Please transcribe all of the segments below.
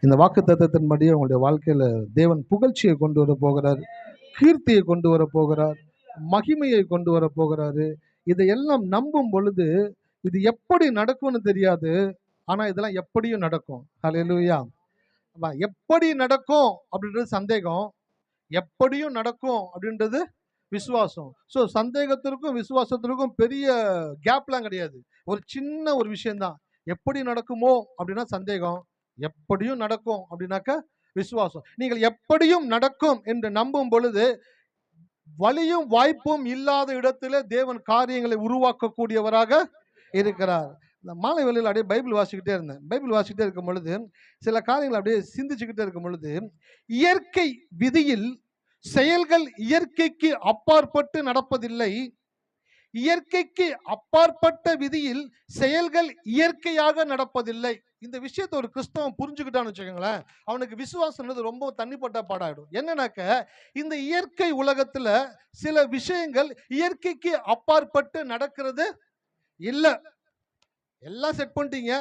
இந்த வாக்கு தத்தத்தின்படி உங்களுடைய வாழ்க்கையில தேவன் புகழ்ச்சியை கொண்டு வர போகிறார், கீர்த்தியை கொண்டு வர போகிறார், மகிமையை கொண்டு வர போகிறாரு. இதையெல்லாம் நம்பும் பொழுது இது எப்படி நடக்கும்னு தெரியாது, ஆனா இதெல்லாம் எப்படியும் நடக்கும். ஹல்லேலூயா. எப்படி நடக்கும் அப்படின்றது சந்தேகம், எப்படியும் நடக்கும் அப்படின்றது விசுவாசம். ஸோ சந்தேகத்திற்கும் விசுவாசத்திற்கும் பெரிய கேப்லாம் கிடையாது. ஒரு சின்ன ஒரு விஷயம்தான். எப்படி நடக்குமோ அப்படின்னா சந்தேகம், எப்படியும் நடக்கும் அப்படின்னாக்க விசுவாசம். நீங்கள் எப்படியும் நடக்கும் என்று நம்பும் பொழுது வழியும் வாய்ப்பும் இல்லாத இடத்துல தேவன் காரியங்களை உருவாக்கக்கூடியவராக இருக்கிறார். இந்த மாலை வேளையில் அப்படியே பைபிள் வாசிக்கிட்டே இருந்தேன். பைபிள் வாசிக்கிட்டே இருக்கும் பொழுது சில காரியங்களை அப்படியே சிந்திச்சுக்கிட்டே இருக்கும் பொழுது, இயற்கை விதியில் செயல்கள் இயற்கைக்கு அப்பாற்பட்டு நடப்பதில்லை, இயற்கைக்கு அப்பாற்பட்ட விதியில் செயல்கள் இயற்கையாக நடப்பதில்லை. இந்த விஷயத்தை ஒரு கிறிஸ்தவன் புரிஞ்சுக்கிட்டான்னு வச்சுக்கோங்களேன், அவனுக்கு விசுவாசம்ன்றது ரொம்ப தண்ணிப்பட்ட பாடாயிடும். என்னன்னாக்க, இந்த இயற்கை உலகத்துல சில விஷயங்கள் இயற்கைக்கு அப்பாற்பட்டு நடக்கிறது இல்ல. எல்லாம் செட் பண்ணிட்டீங்க,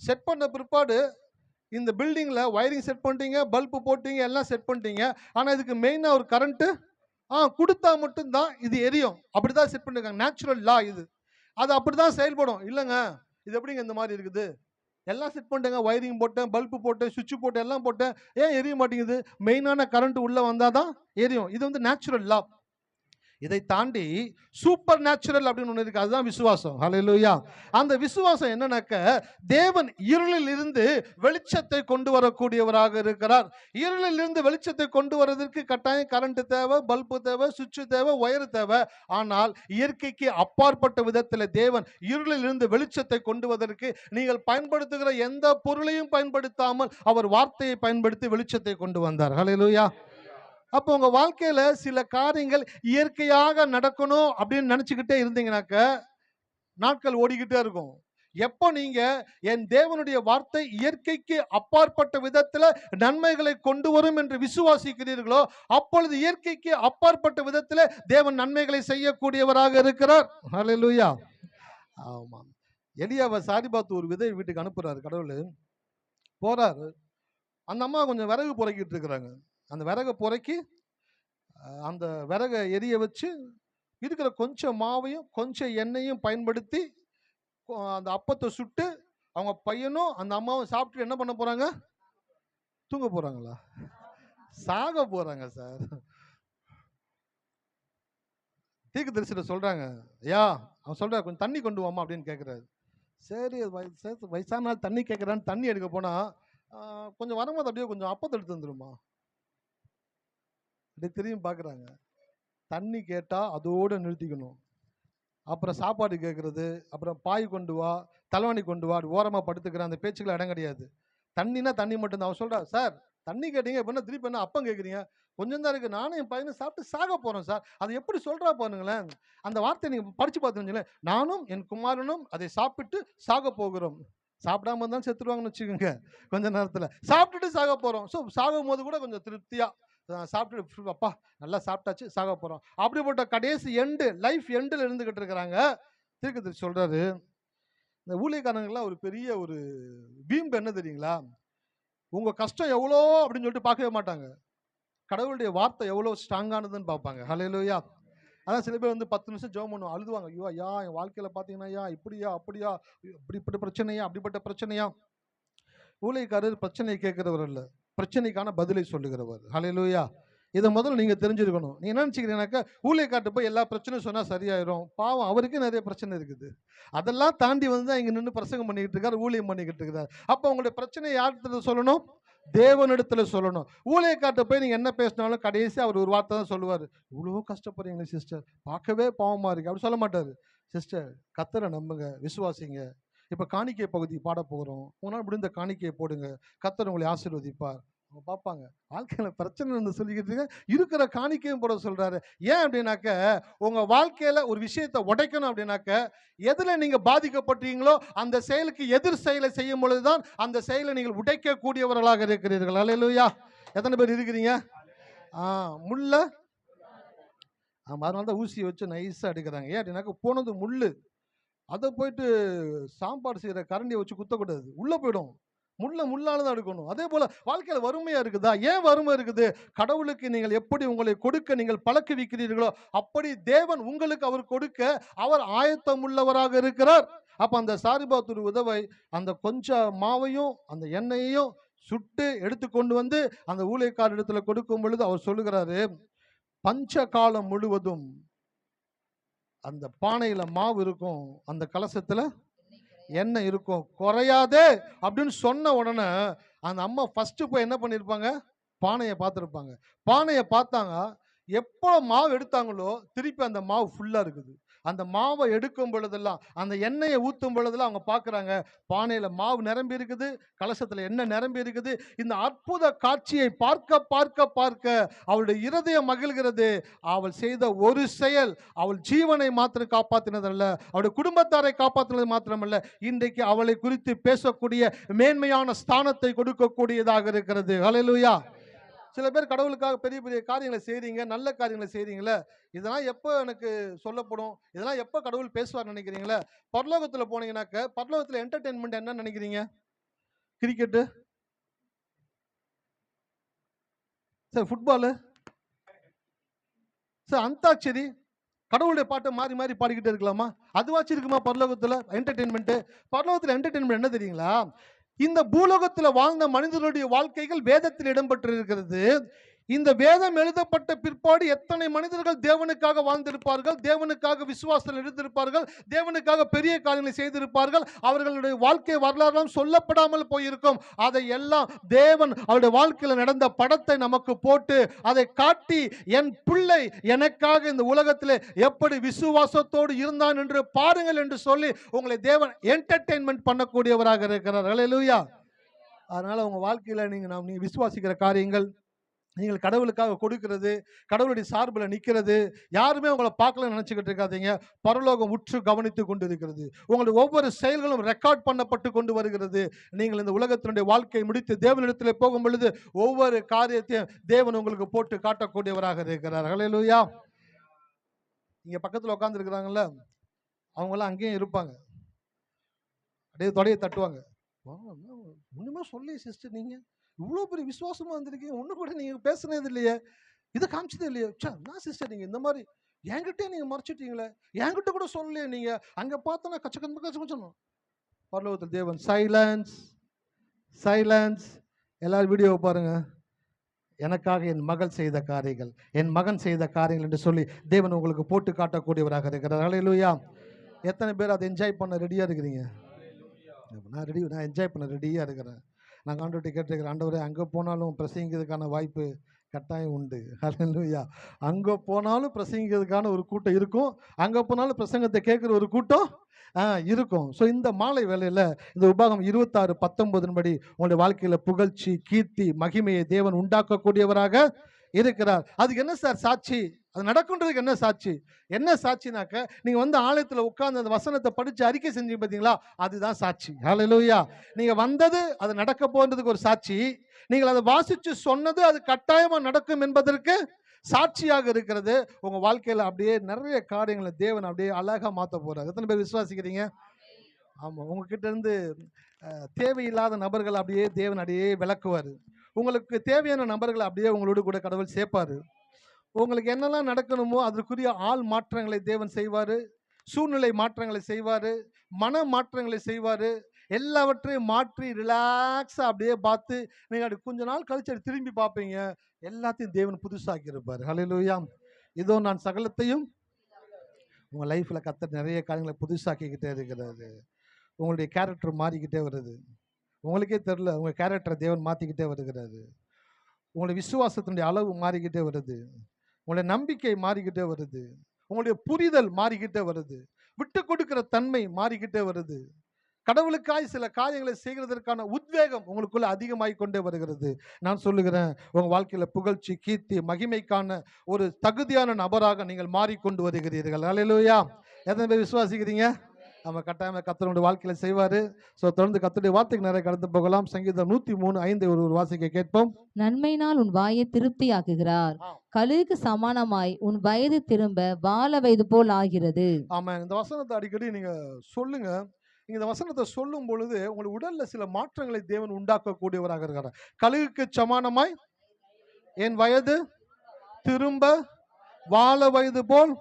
செட் பண்ண பிற்பாடு இந்த பில்டிங்ல வயரிங் செட் பண்ணிட்டீங்க, பல்பு போட்டீங்க, எல்லாம் செட் பண்ணிட்டீங்க. ஆனா இதுக்கு மெயினா ஒரு கரண்ட் கொடுத்தா மட்டும்தான் இது எரியும். அப்படிதான் செட் பண்ணிருக்காங்க. நேச்சுரல் லா இது. அது அப்படிதான் செயல்படும். இல்லைங்க, இது எப்படிங்க இந்த மாதிரி இருக்குது? எல்லாம் செட் பண்ணிட்டேங்க, வயரிங் போட்டேன், பல்பு போட்டேன், சுவிட்ச் போட்டேன், எல்லாம் போட்டேன், ஏன் எரிய மாட்டேங்குது? மெயினான கரண்ட் உள்ள வந்தாதான் எரியும். இது வந்து நேச்சுரல் லா. இதை தாண்டி சூப்பர் நேச்சுரல் அப்படின்னு ஒன்று இருக்கு, அதுதான் விசுவாசம். ஹல்லேலூயா. அந்த விசுவாசம் என்னன்னாக்க, தேவன் இருளில் இருந்து வெளிச்சத்தை கொண்டு வரக்கூடியவராக இருக்கிறார். இருளில் இருந்து வெளிச்சத்தை கொண்டு வரதற்கு கட்டாயம் கரண்ட் தேவை, பல்பு தேவை, சுவிட்ச் தேவை, ஒயர் தேவை. ஆனால் இயற்கைக்கு அப்பாற்பட்ட விதத்தில் தேவன் இருளில் இருந்து வெளிச்சத்தை கொண்டு வருவதற்கு நீங்கள் பயன்படுத்துகிற எந்த பொருளையும் பயன்படுத்தாமல் அவர் வார்த்தையை பயன்படுத்தி வெளிச்சத்தை கொண்டு வந்தார். ஹல்லேலூயா. அப்போ உங்க வாழ்க்கையில சில காரியங்கள் இயற்கையாக நடக்கணும் அப்படின்னு நினைச்சுக்கிட்டே இருந்தீங்கன்னாக்க நாட்கள் ஓடிக்கிட்டே இருக்கும். எப்போ நீங்க என் தேவனுடைய வார்த்தை இயற்கைக்கு அப்பாற்பட்ட விதத்துல நன்மைகளை கொண்டு வரும் என்று விசுவாசிக்கிறீர்களோ, அப்பொழுது இயற்கைக்கு அப்பாற்பட்ட விதத்துல தேவன் நன்மைகளை செய்யக்கூடியவராக இருக்கிறார். ஹல்லேலூயா. ஆமா. எலியாவை சாரிபாத்து ஒரு விதை வீட்டுக்கு அனுப்புறாரு கடவுள். போறாரு, அந்த அம்மா கொஞ்சம் விறகு புறக்கிட்டு இருக்கிறாங்க. அந்த விறகை புறக்கி அந்த விறகை எரிய வச்சு இருக்கிற கொஞ்சம் மாவையும் கொஞ்சம் எண்ணெயும் பயன்படுத்தி அந்த அப்பத்தை சுட்டு அவங்க பையனும் அந்த அம்மாவும் சாப்பிட்டு என்ன பண்ண போறாங்க? தூங்க போறாங்களா? சாக போறாங்க சார். தீர்க்கதரிசிட்ட சொல்றாங்க, ஐயா அவன் சொல்ற கொஞ்சம் தண்ணி கொண்டு வாமா அப்படின்னு கேட்கிறாரு. சரி வயசான நாள் தண்ணி கேட்கிறான்னு தண்ணி எடுக்க போனா கொஞ்சம் வரும்போது அப்படியே கொஞ்சம் அப்பத்தை எடுத்து வந்துருமா. அப்படி திரும்பி பார்க்குறாங்க, தண்ணி கேட்டால் அதோடு நிறுத்திக்கணும். அப்புறம் சாப்பாடு கேட்குறது, அப்புறம் பாய் கொண்டு வா, தலைவணி கொண்டு வா, ஓரமாக படுத்துக்கிறேன், அந்த பேச்சுக்கள் இடம் கிடையாது. தண்ணினா தண்ணி மட்டும்தான். அவன் சொல்கிறா, சார் தண்ணி கேட்டீங்க இப்போ திருப்பி என்ன அப்பம் கேட்குறீங்க? கொஞ்சம் தான் இருக்குது, நானும் என் பையனை சாப்பிட்டு சாக போகிறோம் சார். அதை எப்படி சொல்கிறா பாருங்களேன். அந்த வார்த்தை நீங்கள் படித்து பார்த்துருங்களேன், நானும் என் குமாரனும் அதை சாப்பிட்டு சாக போகிறோம். சாப்பிடாம தான் செத்துருவாங்கன்னு வச்சுக்கோங்க கொஞ்ச நேரத்தில். சாப்பிட்டுட்டு சாக போகிறோம். ஸோ சாகும் போது கூட கொஞ்சம் திருப்தியாக சாப்பிட்டு அப்பா நல்லா சாப்பிட்டாச்சு சாக போறோம். அப்படிப்பட்ட கடைசி எண்டு லைஃப் எண்டில் இருந்துகிட்டு இருக்கிறாங்க. தீர்க்கதரிசி சொல்றாரு, இந்த ஊழியக்காரங்களாம் ஒரு பெரிய ஒரு வீம்பு என்ன தெரியுங்களா? உங்க கஷ்டம் எவ்வளோ அப்படின்னு சொல்லிட்டு பார்க்கவே மாட்டாங்க, கடவுளுடைய வார்த்தை எவ்வளோ ஸ்ட்ராங்கானதுன்னு பார்ப்பாங்க. ஹல்லேலூயா. அதான் சில பேர் வந்து 10 நிமிஷம் ஜெபம் பண்ணுவாங்க, அழுதுவாங்க, ஐயோ ஐயா என் வாழ்க்கையில பார்த்தீங்கன்னா ஐயா இப்படியா அப்படியா, இப்படிப்பட்ட பிரச்சனையா அப்படிப்பட்ட பிரச்சனையா. ஊழியக்காரர் பிரச்சனையை கேட்கிறவர் அல்ல, பிரச்சனைக்கான பதிலை சொல்லுகிறவர். ஹல்லேலூயா. இதை முதல்ல நீங்க தெரிஞ்சிருக்கணும். நீங்க என்ன நினைச்சுக்கிறீங்கன்னாக்கா ஊழியக்கார்ட்ட போய் எல்லா பிரச்சனையும் சொன்னா சரியாயிரும். பாவம் அவருக்கே நிறைய பிரச்சனை இருக்குது. அதெல்லாம் தாண்டி வந்து இங்க நின்று பிரசங்கம் பண்ணிக்கிட்டு இருக்காரு, ஊழியம் பண்ணிக்கிட்டு இருக்கிறார். அப்போ உங்களுடைய பிரச்சனையை யார்கிட்ட சொல்லணும்? தேவனிடத்துல சொல்லணும். ஊழியக்கார்ட்ட போய் நீங்க என்ன பேசினாலும் கடைசி அவர் ஒரு வார்த்தை தான் சொல்லுவார், இவ்வளோ கஷ்டப்படுறீங்களே சிஸ்டர், பார்க்கவே பாவமா இருக்கு அப்படி சொல்ல மாட்டாரு. சிஸ்டர் கர்த்தரை நம்புங்க, விசுவாசிங்க. இப்போ காணிக்கை பகுதி பாட போகிறோம், உங்களால் முடிந்த காணிக்கையை போடுங்க, கர்த்தர் உங்களை ஆசீர்வதிப்பார். அவங்க பார்ப்பாங்க, வாழ்க்கையில பிரச்சனை சொல்லிக்கிட்டு இருக்கிற காணிக்கையும் போட சொல்றாரு. ஏன் அப்படின்னாக்க, உங்க வாழ்க்கையில ஒரு விஷயத்தை உடைக்கணும் அப்படின்னாக்க, எதுல நீங்க பாதிக்கப்பட்டீங்களோ அந்த செயலுக்கு எதிர் செயலை செய்யும் பொழுதுதான் அந்த செயலை நீங்கள் உடைக்கக்கூடியவர்களாக இருக்கிறீர்கள். அல்லேலூயா. எத்தனை பேர் இருக்கிறீங்க? முள்ள அதனால தான் ஊசியை வச்சு நைஸா எடுக்கிறாங்க. ஏன் அப்படின்னாக்க, போனது முள்ளு, அதை போயிட்டு சாம்பார் செய்யற கரண்டியை வச்சு குத்தக்கூடாது, உள்ள போயிடும். முள்ளால தான் எடுக்கணும். அதே போல வாழ்க்கையில வறுமையா இருக்குதா? ஏன் வறுமை இருக்குது? கடவுளுக்கு நீங்கள் எப்படி உங்களை கொடுக்க நீங்கள் பழக்குவிக்கிறீர்களோ அப்படி தேவன் உங்களுக்கு அவர் கொடுக்க அவர் ஆயத்தம் உள்ளவராக இருக்கிறார். அப்ப அந்த சாரிபாத்துடைய உதவை அந்த கொஞ்சம் மாவையும் அந்த எண்ணெயையும் சுட்டு எடுத்து கொண்டு வந்து அந்த ஊழியக்கார இடத்துல கொடுக்கும் பொழுது அவர் சொல்லுகிறாரு, பஞ்ச காலம் முழுவதும் அந்த பானையில மாவு இருக்கும், அந்த கலசத்துல எண்ணெய் இருக்கும், குறையாதே அப்படின்னு சொன்ன உடனே அந்த அம்மா ஃபர்ஸ்ட் போய் என்ன பண்ணிருப்பாங்க, பானையை பார்த்துருப்பாங்க. பானையை பார்த்தாங்க, எப்போ மாவு எடுத்தாங்களோ திருப்பி அந்த மாவு ஃபுல்லா இருக்குது. அந்த மாவை எடுக்கும் பொழுதெல்லாம் அந்த எண்ணெயை ஊற்றும் பொழுதெல்லாம் அவங்க பார்க்குறாங்க, பானையில் மாவு நிரம்பி இருக்குது, கலசத்தில் எண்ணெய் நிரம்பி இருக்குது. இந்த அற்புத காட்சியை பார்க்க பார்க்க பார்க்க அவளுடைய இருதயம் மகிழ்கிறது. அவள் செய்த ஒரு செயல் அவள் ஜீவனை மாத்திரம் காப்பாற்றினதல்ல, அவளுடைய குடும்பத்தாரை காப்பாற்றினது மாத்திரமல்ல, இன்றைக்கு அவளை குறித்து பேசக்கூடிய மேன்மையான ஸ்தானத்தை கொடுக்கக்கூடியதாக இருக்கிறது. ஹல்லேலூயா. சில பேர் கடவுளுக்காக பெரிய பெரிய காரியங்களை செய்றீங்க, நல்ல காரியங்களை செய்றீங்களே, இதெல்லாம் எப்போ எனக்கு சொல்லப்படும், இதெல்லாம் எப்போ கடவுள் பேசுவார் நினைக்கிறீங்களே? பரலோகத்தில் போனீங்கன்னாக்க பரலோகத்தில் என்டர்டெயின்மெண்ட் என்ன நினைக்கிறீங்க? Cricket, sir football, sir antakshari, கடவுளுடைய பாட்டை மாறி மாறி பாடிக்கிட்டே இருக்கலாமா? அதுவாச்சும் இருக்குமா பரலோகத்தில் என்டர்டெயின்மெண்ட்? பரலோகத்தில் என்டர்டெயின்மெண்ட் என்ன தெரியுங்களா? இந்த பூலோகத்தில் வாழ்ந்த மனிதனுடைய வாழ்க்கைகள் வேதத்தில் இடம்பெற்று இருக்கிறது. இந்த வேதம் எழுதப்பட்ட பிற்பாடு எத்தனை மனிதர்கள் தேவனுக்காக வாழ்ந்திருப்பார்கள், தேவனுக்காக விசுவாசத்தில் இருந்திருப்பார்கள், தேவனுக்காக பெரிய காரியங்களை செய்திருப்பார்கள். அவர்களுடைய வாழ்க்கை வரலாறுலாம் சொல்லப்படாமல் போயிருக்கும். அதை எல்லாம் தேவன் அவருடைய வாழ்க்கையில் நடந்த படத்தை நமக்கு போட்டு அதை காட்டி, என் பிள்ளை எனக்காக இந்த உலகத்தில் எப்படி விசுவாசத்தோடு இருந்தான் என்று பாருங்கள் என்று சொல்லி உங்களை தேவன் என்டர்டெயின்மெண்ட் பண்ணக்கூடியவராக இருக்கிறார். ஹல்லேலூயா. அதனால உங்க வாழ்க்கையில நீங்க விசுவாசிக்கிற காரியங்கள், நீங்கள் கடவுளுக்காக கொடுக்கிறது, கடவுளுடைய சார்பில் நிற்கிறது, யாருமே உங்களை பார்க்கலன்னு நினச்சிக்கிட்டு இருக்காதீங்க. பரலோகம் உற்று கவனித்து கொண்டு இருக்கிறது. உங்களுடைய ஒவ்வொரு செயல்களும் ரெக்கார்ட் பண்ணப்பட்டு கொண்டு வருகிறது. நீங்கள் இந்த உலகத்தினுடைய வாழ்க்கையை முடித்து தேவனிடத்தில் போகும் பொழுது ஒவ்வொரு காரியத்தையும் தேவன் உங்களுக்கு போட்டு காட்டக்கூடியவராக இருக்கிறார். ஹல்லேலூயா. இங்கே பக்கத்தில் உட்கார்ந்து இருக்கிறாங்கல்ல, அவங்களாம் அங்கேயும் இருப்பாங்க. அப்படியே தொடையை தட்டுவாங்க. ஒன்றுமே சொல்லி சிஸ்டர், நீங்கள் இவ்வளோ பெரிய விசுவாசமாக வந்திருக்கீங்க, ஒன்று கூட நீங்கள் பேசுனது இல்லையே, இதை காமிச்சதே இல்லையே. நான் சிஸ்டர் நீங்கள் இந்த மாதிரி என்கிட்டே நீங்கள் மறைச்சிட்டீங்களே, என்கிட்ட கூட சொல்லலையே, நீங்கள் அங்கே பார்த்தோன்னா கச்சக்கணும். பரலோகத்தில் தேவன் சைலன்ஸ் சைலன்ஸ். எல்லாரும் வீடியோவை பாருங்க. எனக்காக என் மகள் செய்த காரியங்கள், என் மகன் செய்த காரியங்கள் என்று சொல்லி தேவன் உங்களுக்கு போட்டு காட்டக்கூடியவராக இருக்கிறார். ஹல்லேலூயா. எத்தனை பேர் அதை என்ஜாய் பண்ண ரெடியாக இருக்கிறீங்க? நான் என்ஜாய் பண்ண ரெடியாக இருக்கிறேன். நான் ஆண்டவர்கிட்ட கேட்டிருக்கிறேன், ஆண்டவரே அங்கே போனாலும் பிரசங்கிக்கிறதுக்கான வாய்ப்பு கட்டாயம் உண்டு. ஹல்லேலூயா. அங்கே போனாலும் பிரசங்கிக்கிறதுக்கான ஒரு கூட்டம் இருக்கும், அங்கே போனாலும் பிரசங்கத்தை கேட்குற ஒரு கூட்டம் இருக்கும். ஸோ இந்த மாலை வேளையில் இந்த உபாகம் 26:19 படி உங்களுடைய வாழ்க்கையில் புகழ்ச்சி, கீர்த்தி, மகிமையை தேவன் உண்டாக்கக்கூடியவராக இருக்கிறார். அதுக்கு என்ன சார் சாட்சி? அது நடக்குன்றதுக்கு என்ன சாட்சி? என்ன சாட்சினாக்க, நீங்க வந்து ஆலயத்தில் உட்கார்ந்து அந்த வசனத்தை படிச்சு அறிக்கை செஞ்சீங்க பார்த்தீங்களா, அதுதான் சாட்சி. ஹல்லேலூயா. நீங்க வந்தது அது நடக்க போன்றதுக்கு ஒரு சாட்சி, நீங்கள் அதை வாசிச்சு சொன்னது அது கட்டாயமா நடக்கும் என்பதற்கு சாட்சியாக இருக்கிறது. உங்க வாழ்க்கையில அப்படியே நிறைய காரியங்களை தேவன் அப்படியே அழகா மாத்த போறாரு. எத்தனை பேர் விசுவாசிக்கிறீங்க? ஆமா. உங்ககிட்ட இருந்து தேவையில்லாத நபர்கள் அப்படியே தேவன் அப்படியே விளக்குவார். உங்களுக்கு தேவையான நபர்களை அப்படியே உங்களோடு கூட கடவுள் சேர்ப்பாரு. உங்களுக்கு என்னெல்லாம் நடக்கணுமோ அதற்குரிய ஆள் மாற்றங்களை தேவன் செய்வார், சூழ்நிலை மாற்றங்களை செய்வார், மன மாற்றங்களை செய்வார். எல்லாவற்றையும் மாற்றி ரிலாக்ஸாக அப்படியே பார்த்து நீங்கள் அப்படி கொஞ்ச நாள் கழிச்சு அப்படி திரும்பி பார்ப்பீங்க, எல்லாத்தையும் தேவன் புதுசாக்கி இருப்பார். ஹல்லேலூயா. இதோ நான் சகலத்தையும் உங்கள் லைஃப்பில் கர்த்தர் நிறைய காரியங்களை புதுசாக்கிக்கிட்டே இருக்கிறாரு. உங்களுடைய கேரக்டர் மாறிக்கிட்டே வருது, உங்களுக்கே தெரில. உங்கள் கேரக்டரை தேவன் மாற்றிக்கிட்டே வருகிறாரு. உங்களுடைய விசுவாசத்தினுடைய அளவு மாறிக்கிட்டே வருது, உங்களுடைய நம்பிக்கை மாறிக்கிட்டே வருது, உங்களுடைய புரிதல் மாறிக்கிட்டே வருது, விட்டு கொடுக்கிற தன்மை மாறிக்கிட்டே வருது. கடவுளுக்காய் சில காரியங்களை செய்கிறதற்கான உத்வேகம் உங்களுக்குள்ள அதிகமாகி கொண்டே வருகிறது. நான் சொல்லுகிறேன், உங்கள் வாழ்க்கையில் புகழ்ச்சி, கீர்த்தி, மகிமைக்கான ஒரு தகுதியான நபராக நீங்கள் மாறிக்கொண்டு வருகிறீர்கள். ஹல்லேலூயா. எத்தனை பேர் விசுவாசிக்கிறீங்க? நம்ம கட்டாயமாக கர்த்தருடைய வாழ்க்கையில செய்வாரு. ஸோ தொடர்ந்து கர்த்தருடைய வார்த்தைக்கு நிறைய கடந்து போகலாம். சங்கீதம் 103:5 ஒரு வாசிக்க கேட்போம். நன்மையினால் உன் வாயை திருப்தியாக்குகிறார், கழுகுக்கு சமானமாய் உன் வயது திரும்ப வாழ வயது போல் ஆகிறது. ஆமா. இந்த வசனத்தை அடிக்கடி நீங்க சொல்லுங்க. இந்த வசனத்தை சொல்லும் பொழுது உங்களுடைய உடல்ல சில மாற்றங்களை தேவன் உண்டாக்கக்கூடியவராக இருக்கிறார். கழுகுக்கு சமானமாய் என் வயது திரும்ப வாழ வயது போல்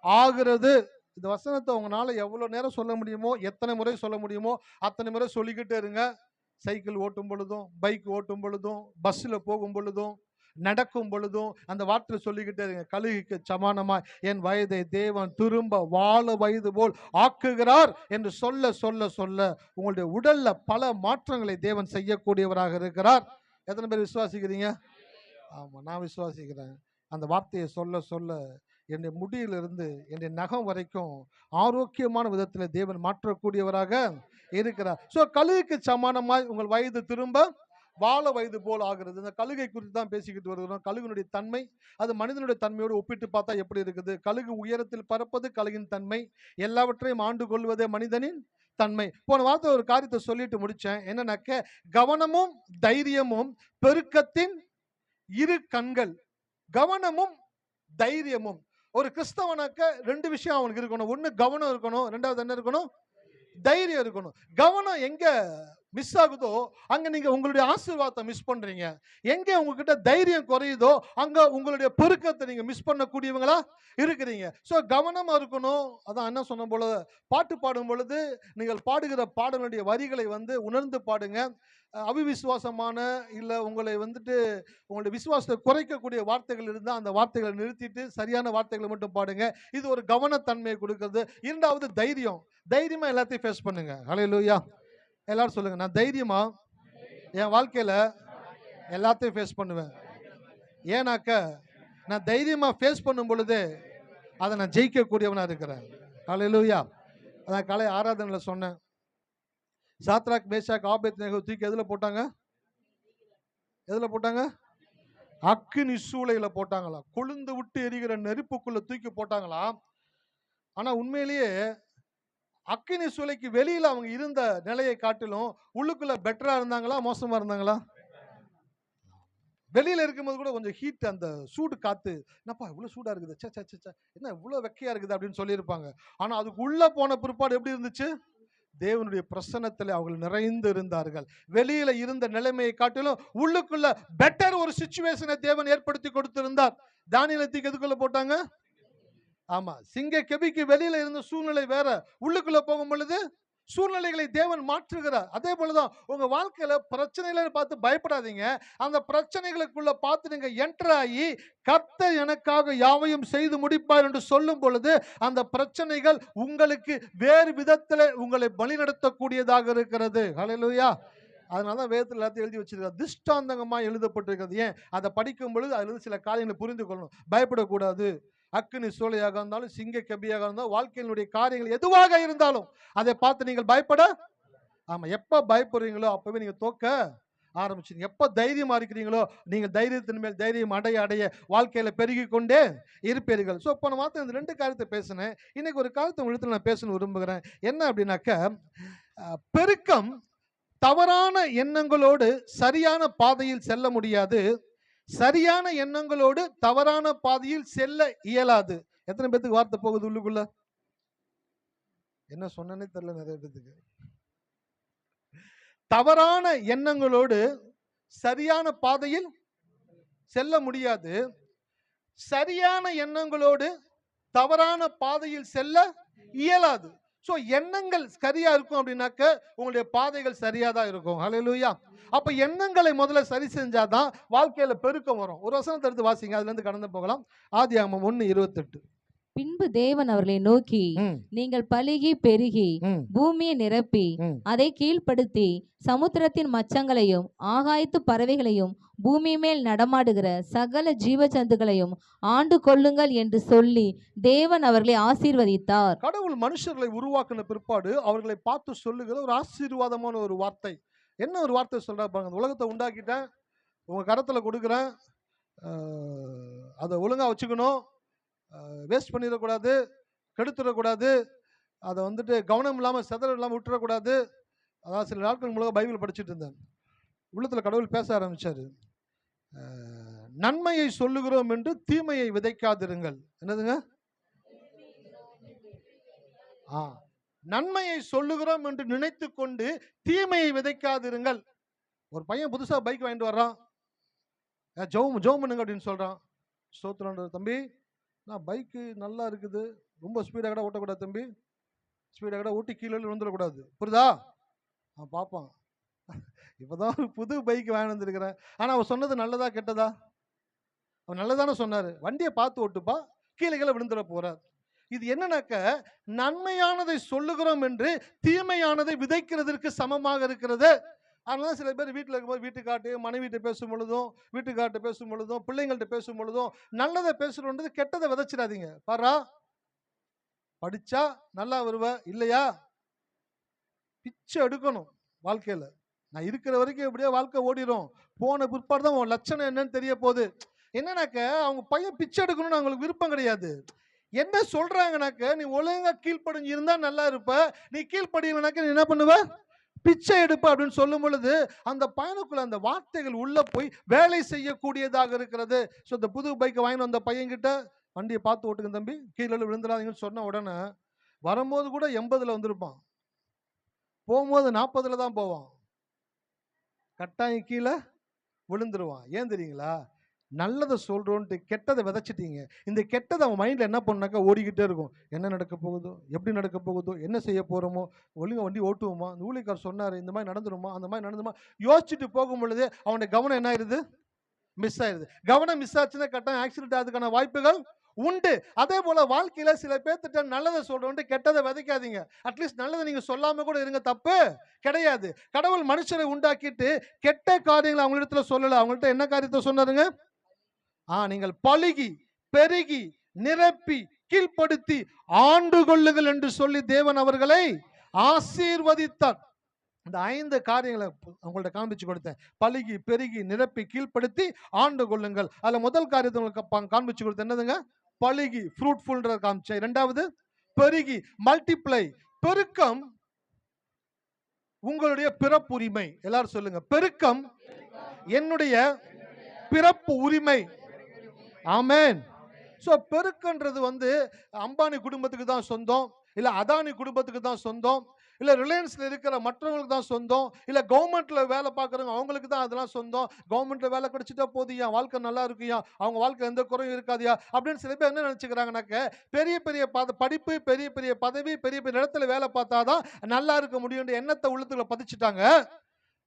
ஆகிறது. இந்த வசனத்தை உங்களால எவ்வளவு நேரம் சொல்ல முடியுமோ, எத்தனை முறை சொல்ல முடியுமோ அத்தனை முறை சொல்லிக்கிட்டே இருங்க. சைக்கிள் ஓட்டும் பொழுதும், பைக் ஓட்டும் பொழுதும், பஸ்ல போகும் பொழுதும், நடக்கும் பொழுதும் அந்த வார்த்தை சொல்லிக்கிட்டே இருங்க. கழுகுக்கு சமானமாய் என் வயதை தேவன் திரும்ப வாழ வயது போல் ஆக்குகிறார் என்று சொல்ல சொல்ல சொல்ல உங்களுடைய உடல்ல பல மாற்றங்களை தேவன் செய்யக்கூடியவராக இருக்கிறார். எத்தனை பேர் விசுவாசிக்கிறீங்க? ஆமா, நான் விசுவாசிக்கிறேன். அந்த வார்த்தையை சொல்ல சொல்ல என்னுடைய முடியிலிருந்து என்னுடைய நகம் வரைக்கும் ஆரோக்கியமான விதத்தில் தேவன் மாற்றக்கூடியவராக இருக்கிறார். ஸோ கழுகுக்கு சமானமாய் உங்கள் வயது திரும்ப வாழ வயது போல் ஆகிறது. இந்த கழுகை குறித்து தான் பேசிக்கிட்டு வருகிறோம். கழுகுனுடைய தன்மை அது மனிதனுடைய தன்மையோடு ஒப்பிட்டு பார்த்தா எப்படி இருக்குது? கழுகு உயரத்தில் பறப்பது கழுகின் தன்மை, எல்லாவற்றையும் ஆண்டு கொள்வதே மனிதனின் தன்மை. போன வார்த்தை ஒரு காரியத்தை சொல்லிட்டு முடிச்சேன். என்னன்னாக்க, கவனமும் தைரியமும் பெருக்கத்தின் இரு கண்கள். கவனமும் தைரியமும். ஒரு கிறிஸ்தவனாக்க ரெண்டு விஷயம் அவனுக்கு இருக்கணும். ஒண்ணு கவனம் இருக்கணும், ரெண்டாவது என்ன இருக்கணும்? தைரியம் இருக்கணும். கவனம் எங்க மிஸ் ஆகுதோ அங்க நீங்க உங்களுடைய ஆசீர்வாதத்தை மிஸ் பண்றீங்க. எங்க உங்ககிட்ட தைரியம் குறையுதோ அங்க உங்களுடைய பெருக்கத்தை நீங்க மிஸ் பண்ணக்கூடியவங்களா இருக்கிறீங்க. ஸோ கவனமா இருக்கணும். அதான் என்ன சொன்ன போல, பாட்டு பாடும் பொழுது நீங்கள் பாடுகிற பாடலுடைய வரிகளை உணர்ந்து பாடுங்க. அவிவிசுவாசமான இல்லை உங்களை உங்களுடைய விசுவாசத்தை குறைக்கக்கூடிய வார்த்தைகள் இருந்தால் அந்த வார்த்தைகளை நிறுத்திட்டு சரியான வார்த்தைகளை மட்டும் பாடுங்க. இது ஒரு கவனத்தன்மையை கொடுக்கிறது. இரண்டாவது தைரியம். தைரியமா எல்லாத்தையும் ஃபேஸ் பண்ணுங்க. ஹல்லேலூயா. எல்லாரும் சொல்லுங்க, நான் தைரியமா என் வாழ்க்கையில எல்லாத்தையும் ஃபேஸ் பண்ணுவேன். ஏன்னாக்க நான் தைரியமா ஃபேஸ் பண்ணும் பொழுது அதை நான் ஜெயிக்கக்கூடியவனா இருக்கிறேன். ஹல்லேலூயா. அதான் காலை ஆராதனையில் சொன்னேன். சாத்ராக், மேஷாக், ஆபேத்நேகோ தூக்கி எதுல போட்டாங்க? எதுல போட்டாங்க? அக்கினி சூளையில போட்டாங்களா. கொழுந்து விட்டு எரிகிற நெருப்புக்குள்ள தூக்கி போட்டாங்களாம். ஆனா உண்மையிலேயே அக்கினி சூளைக்கு வெளியில அவங்க இருந்த நிலையை காட்டிலும் உள்ளுக்குள்ள பெட்டரா இருந்தாங்களா, மோசமா இருந்தாங்களா? வெளியில இருக்கும்போது கூட கொஞ்சம் ஹீட், அந்த சூடு காத்து, என்னப்பா இவ்வளவு சூடா இருக்குது, சே சே சே, என்ன இவ்வளவு வெக்கையா இருக்குது அப்படின்னு சொல்லியிருப்பாங்க. ஆனா அதுக்கு உள்ள போன பிற்பாடு எப்படி இருந்துச்சு? தேவனுடைய பிரசன்னத்தில் அவர்கள் நிறைந்து இருந்தார்கள். வெளியில இருந்த நிலைமையை காட்டிலும் உள்ளுக்குள்ள பெட்டர் ஒரு சிச்சுவேஷனை தேவன் ஏற்படுத்தி கொடுத்திருந்தார். தானியேலை தூக்கி எதுக்குள்ள போட்டாங்க? ஆமா, சிங்க கெபிக்கு வெளியில இருந்த சூழ்நிலை வேற, உள்ளுக்குள்ள போகும் பொழுது சூழ்நிலைகளை தேவன் மாற்றுகிறார். அதே போலதான் உங்க வாழ்க்கையில பிரச்சனைகளை பார்த்து பயப்படாதீங்க. அந்த பிரச்சனைகளுக்குள்ள பார்த்து நீங்க என்டர் ஆகி கர்த்தர் எனக்காக யாவையும் செய்து முடிப்பார் என்று சொல்லும் பொழுது அந்த பிரச்சனைகள் உங்களுக்கு வேறு விதத்தில் உங்களை வழிநடத்தக்கூடியதாக இருக்கிறது. ஹல்லேலூயா. அதனாலதான் வேதத்தில் எல்லாத்தையும் எழுதி வச்சிருக்காரு, திஷ்டாந்தங்கமா எழுதப்பட்டிருக்கிறது. ஏன்? அதை படிக்கும் பொழுது அதுல சில காரியங்களை புரிந்து கொள்ளணும். பயப்படக்கூடாது. அக்கினி சூளையாக இருந்தாலும், சிங்க கெபியாக இருந்தாலும், வாழ்க்கையினுடைய காரியங்கள் எதுவாக இருந்தாலும் அதை பார்த்து நீங்கள் பயப்பட. ஆமா, எப்ப பயப்படுறீங்களோ அப்பவே நீங்க தோக்க ஆரம்பிச்சிருங்க. எப்ப தைரியமா இருக்கிறீங்களோ நீங்கள் தைரியத்தின் மேல் தைரியம் அடைய அடைய வாழ்க்கையில பெருகி கொண்டே இருப்பீர்கள். ஸோ இப்போ நான் இந்த ரெண்டு காரியத்தை பேசினேன். இன்னைக்கு ஒரு காரியத்தை உங்களுக்கு நான் பேசணும் விரும்புகிறேன். என்ன அப்படின்னாக்க, பெருக்கம் தவறான எண்ணங்களோடு சரியான பாதையில் செல்ல முடியாது, சரியான எண்ணங்களோடு தவறான பாதையில் செல்ல இயலாது. எத்தனை பேத்துக்கு வார்த்தை போகுது உள்ளுக்குள்ள? என்ன சொன்னே தெரியல நிறைய பேத்துக்கு. தவறான எண்ணங்களோடு சரியான பாதையில் செல்ல முடியாது, சரியான எண்ணங்களோடு தவறான பாதையில் செல்ல இயலாது. சோ எண்ணங்கள் சரியா இருக்கும் அப்படின்னாக்க உங்களுடைய பாதைகள் சரியா தான் இருக்கும். ஹல்லேலூயா. அப்ப எண்ணங்களை முதல்ல சரி செஞ்சாதான் வாழ்க்கையில பெருக்கம் வரும். ஒரு வசனத்தை எடுத்து வாசிங்க, அதுல இருந்து கடந்து போகலாம். ஆதியாகமம் 1:28. பின்பு தேவன் அவர்களை நோக்கி, நீங்கள் பலுகி பெருகி பூமியை நிரப்பி அதை கீழ்ப்படுத்தி சமுத்திரத்தின் மச்சங்களையும் ஆகாயத்து பறவைகளையும் பூமி மேல் நடமாடுகிற சகல ஜீவ ஜந்துக்களையும் ஆண்டு கொள்ளுங்கள் என்று சொல்லி தேவன் அவர்களை ஆசீர்வதித்தார். கடவுள் மனுஷர்களை உருவாக்கின பிற்பாடு அவர்களை பார்த்து சொல்லுகிற ஒரு ஆசீர்வாதமான ஒரு வார்த்தை. என்ன ஒரு வார்த்தை சொல்றா பாருங்க. உலகத்தை உண்டாக்கிட்டேன், உங்க கரத்துல கொடுக்குறேன், அதை ஒழுங்கா வச்சுக்கணும், வேஸ்ட் பண்ணிடக்கூடாது, கெடுத்துடக்கூடாது, அதை கவனம் இல்லாமல் செதற இல்லாமல் விட்டுறக்கூடாது. அதாவது சில நாட்கள் மூலம் பைபிள் படிச்சுட்டு இருந்தேன். உள்ளத்தில் கடவுள் பேச ஆரம்பிச்சாரு. நன்மையை சொல்லுகிறோம் என்று தீமையை விதைக்காதிருங்கள். என்னதுங்க? நன்மையை சொல்லுகிறோம் என்று நினைத்து கொண்டு தீமையை விதைக்காதிருங்கள். ஒரு பையன் புதுசா பைக் வாங்கிட்டு வர்றான், ஜோம் பண்ணுங்க அப்படின்னு சொல்றான். ஸ்தோத்திரம் தம்பி, நான் பைக்கு நல்லா இருக்குது, ரொம்ப ஸ்பீடாக கூட ஓட்டக்கூடாது தம்பி, ஸ்பீடாக கூட ஓட்டி கீழே விழுந்துடக்கூடாது, புரியுதா? அவன் பார்ப்பான், இப்போதான் ஒரு புது பைக் வாங்கி வந்துருக்கிறேன். ஆனால் அவன் சொன்னது நல்லதா கெட்டதா? அவன் நல்லதானே சொன்னார். வண்டியை பார்த்து ஓட்டுப்பா, கீழே கீழே விழுந்துட போறார். இது என்னன்னாக்க, நன்மையானதை சொல்லுகிறோம் என்று தீமையானதை விதைக்கிறதற்கு சமமாக இருக்கிறது. அதனால சில பேர் வீட்டில் இருக்கும்போது வீட்டுக்காட்டு மனைவிட்ட பேசும் பொழுதும் பிள்ளைங்கள்ட்ட பேசும் பொழுதும் நல்லதை பேசுறோன்றது கெட்டதை விதைச்சிடாதீங்க. பாரா, படிச்சா நல்லா வருவ, இல்லையா பிச்சை எடுக்கணும் வாழ்க்கையில. நான் இருக்கிற வரைக்கும் எப்படியோ வாழ்க்கை ஓடிடும், போன பிற்பாடு தான் உன் லட்சணம் என்னன்னு தெரிய போகுது. என்னன்னாக்க, அவங்க பையன் பிச்சை எடுக்கணும்னு அவங்களுக்கு விருப்பம் கிடையாது. என்ன சொல்றாங்கனாக்க, நீ ஒழுங்கா கீழ்ப்படிஞ்சு இருந்தா நல்லா இருப்ப, நீ கீழ்ப்படியலனாக்க நீ என்ன பண்ணுவ, பிச்சை எடுப்ப அப்படின்னு சொல்லும் பொழுது அந்த பையனுக்குள்ள அந்த வார்த்தைகள் உள்ள போய் வேலை செய்யக்கூடியதாக இருக்கிறது. ஸோ இந்த புது பைக்கை வாங்கிட்டு வந்த பையன்கிட்ட, வண்டியை பார்த்து ஓட்டுங்க தம்பி, கீழே விழுந்துடாதீங்கன்னு சொன்ன உடனே வரும்போது கூட 80ல் வந்திருப்பான், போகும்போது 40ல் தான் போவான், கட்டாயம் கீழே விழுந்துருவான். ஏன் தெரியுங்களா? நல்லதை சொல்றோன்ட்டு கெட்டதை விதைச்சிட்டீங்க. இந்த கெட்டதை அவன் மைண்ட்ல என்ன பண்ணாக்கா ஓடிக்கிட்டே இருக்கும். என்ன நடக்க போகுதோ, எப்படி நடக்க போகுதோ, என்ன செய்ய போறோமோ, ஒழுங்கா வண்டி ஓட்டுவோமா, இந்த ஊழியக்கார் சொன்னாரு இந்த மாதிரி நடந்துருமா, அந்த மாதிரி நடந்துமா, யோசிச்சுட்டு போகும் பொழுது அவனுடைய கவனம் என்ன ஆயிருது, மிஸ் ஆயிருது. கவனம் மிஸ் ஆச்சுன்னா கட்டாயம் ஆக்சிடென்ட் ஆகிறதுக்கான வாய்ப்புகள் உண்டு. அதே போல வாழ்க்கையில சில பேர்த்திட்ட நல்லதை சொல்றோம், கெட்டதை விதைக்காதீங்க. அட்லீஸ்ட் நல்லதை நீங்க சொல்லாம கூட இருங்க, தப்பு கிடையாது. கடவுள் மனுஷரை உண்டாக்கிட்டு கெட்ட காரியங்களை அவங்களிடத்துல சொல்லல. அவங்கள்ட்ட என்ன காரியத்தை சொன்னாருங்க? நீங்கள் பலுகி பெருகி நிரப்பி கீழ்ப்படுத்தி ஆண்டு கொள்ளுங்கள் என்று சொல்லி தேவன் அவர்களை ஆசீர்வதித்தார். இந்த 5 காரியங்களை உங்கள்ட்ட காண்பிச்சு கொடுத்தேன். பலுகி பெருகி நிரப்பி கீழ்ப்படுத்தி ஆண்டு கொள்ளுங்கள். அதுல முதல் காரியத்தை உங்களுக்கு காண்பிச்சு கொடுத்தேன், என்னதுங்க? பலுகி, ஃப்ரூட்ஃபுல் காமிச்சேன். இரண்டாவது பெருகி, மல்டிப்ளை, பெருக்கம் உங்களுடைய பிறப்புரிமை. எல்லாரும் சொல்லுங்க, பெருக்கம் என்னுடைய பிறப்பு உரிமை. ஆமென். சோ பெருக்கன்றது அம்பானி குடும்பத்துக்கு தான் சொந்தம், இல்ல அதானி குடும்பத்துக்கு தான் சொந்தம், இல்ல ரிலையன்ஸ்ல இருக்கிற மற்றவங்களுக்கு தான் சொந்தம், இல்ல கவர்மெண்ட்ல வேலை பார்க்கறவங்க அவங்களுக்கு தான் அதெல்லாம் சொந்தம். கவர்மெண்ட்ல வேலை கிடைச்சிட்டா போதியா, வாழ்க்கை நல்லா இருக்குயா, அவங்க வாழ்க்கை எந்த குறையும் இருக்காதியா அப்படின்னு சில பேர் என்ன நினைச்சுக்கிறாங்கனாக்க, பெரிய பெரிய படிப்பு, பெரிய பெரிய பதவி, பெரிய பெரிய இடத்துல வேலை பார்த்தாதான் நல்லா இருக்க முடியும் எண்ணத்தை உள்ளத்துல பதிச்சுட்டாங்க.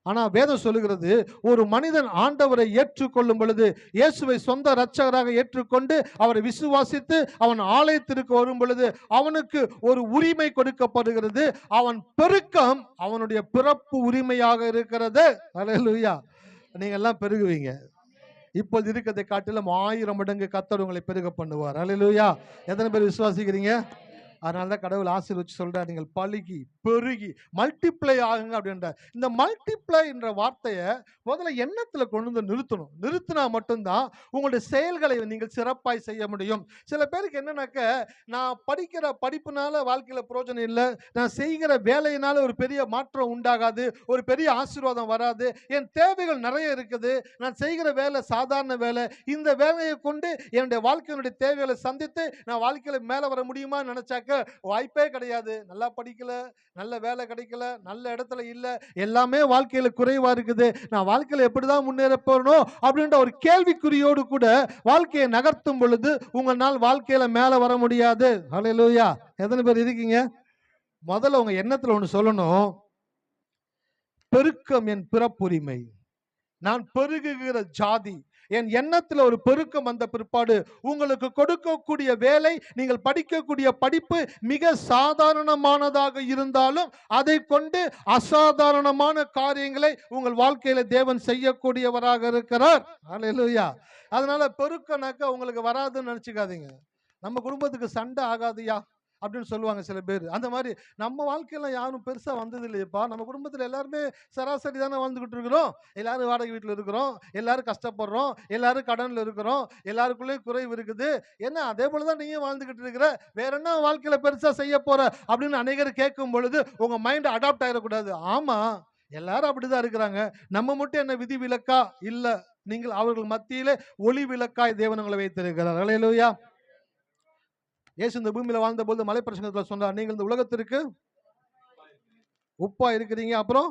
ஆனா வேதம் சொல்லுகிறது, ஒரு மனிதன் ஆண்டவரை ஏற்றுக்கொள்ளும் பொழுது, இயேசுவை சொந்த இரட்சகராக ஏற்றுக்கொண்டு அவரை விசுவாசித்து அவன் ஆலயத்திற்கு வரும் பொழுது அவனுக்கு ஒரு உரிமை கொடுக்கப்படுகிறது. அவன் பெருக்கம் அவனுடைய பிறப்பு உரிமையாக இருக்கிறது. அல்லேலூயா. நீங்க எல்லாம் பெருகுவீங்க. இப்போது இருக்கிறதை காட்டிலும் 1000 மடங்கு கர்த்தர் உங்களை பெருக பண்ணுவார். அல்லேலூயா. எத்தனை பேர் விசுவாசிக்கிறீங்க? அதனாலதான் கடவுள் ஆசீர்வதிச்சு சொல்றார், நீங்கள் பலுகி பெருகி மல்டிப்ளை ஆகுங்க அப்படின்ற. இந்த மல்டிப்ளை என்ற வார்த்தையை முதல்ல எண்ணத்துல கொண்டு வந்து நிறுத்தணும். நிறுத்தினா மட்டும்தான் உங்களுடைய செயல்களை நீங்கள் சிறப்பாய் செய்ய முடியும். சில பேருக்கு என்னன்னாக்க, நான் படிக்கிற படிப்புனால வாழ்க்கையில பிரயோஜனம் இல்லை, நான் செய்கிற வேலையினால ஒரு பெரிய மாற்றம் உண்டாகாது, ஒரு பெரிய ஆசீர்வாதம் வராது, என் தேவைகள் நிறைய இருக்குது, நான் செய்கிற வேலை சாதாரண வேலை, இந்த வேலையை கொண்டு என்னுடைய வாழ்க்கையினுடைய தேவைகளை சந்தித்து நான் வாழ்க்கையில மேல வர முடியுமா நினைச்சாக்க வாய்ப்பே கிடையாது. நல்லா படிக்கல, நல்ல வேலை கிடைக்கல, நல்ல இடத்துல இல்ல, எல்லாமே வாழ்க்கையில குறைவா இருக்குது, நான் வாழ்க்கையில எப்படிதான் முன்னேற போறணும் அப்படின்ற ஒரு கேள்விக்குறியோடு கூட வாழ்க்கையை நகர்த்தும் பொழுது உங்களால் வாழ்க்கையில மேல வர முடியாது. ஹல்லேலூயா. எத்தனை பேர் இருக்கீங்க? முதல்ல உங்க எண்ணத்துல ஒண்ணு சொல்லணும், பெருக்கம் என் பிறப்புரிமை, நான் பெருகுகிற ஜாதி. என் எண்ணத்துல ஒரு பெருக்கம் வந்த பிற்பாடு உங்களுக்கு கொடுக்கக்கூடிய வேலை, நீங்கள் படிக்கக்கூடிய படிப்பு மிக சாதாரணமானதாக இருந்தாலும் அதை கொண்டு அசாதாரணமான காரியங்களை உங்கள் வாழ்க்கையில தேவன் செய்யக்கூடியவராக இருக்கிறார். அல்லேலூயா. அதனால பெருக்கனாக்க உங்களுக்கு வராதுன்னு நினைச்சுக்காதீங்க. நம்ம குடும்பத்துக்கு சண்டை ஆகாதுயா அப்படின்னு சொல்லுவாங்க சில பேர். அந்த மாதிரி நம்ம வாழ்க்கையில யாரும் பெருசா வந்தது இல்லையப்பா, நம்ம குடும்பத்துல எல்லாருமே சராசரி தானே வாழ்ந்துகிட்டு இருக்கிறோம், எல்லாரும் வாடகை வீட்டுல இருக்கிறோம், எல்லாரும் கஷ்டப்படுறோம், எல்லாரும் கடன்ல இருக்கிறோம், எல்லாருக்குள்ளேயும் குறைவு இருக்குது, என்ன அதே போலதான் நீங்க வாழ்ந்துகிட்டு இருக்கிற, வேற என்ன வாழ்க்கையில பெருசா செய்ய போற அப்படின்னு அநேகர் கேட்கும் பொழுது உங்க மைண்ட் அடாப்ட் ஆயிடக்கூடாது. ஆமா, எல்லாரும் அப்படிதான் இருக்கிறாங்க, நம்ம மட்டும் என்ன விதி விலக்கா? இல்ல, நீங்கள் அவர்கள் மத்தியிலே ஒளி விளக்காய் தேவன் உங்களை வைத்திருக்கிறார். அல்லேலூயா. இயேசு இந்த பூமியில வாழ்ந்த போது மலைப்பிரசங்கத்துல சொன்னார், நீங்கள் இந்த உலகத்திற்கு உப்பா இருக்கிறீங்க, அப்புறம்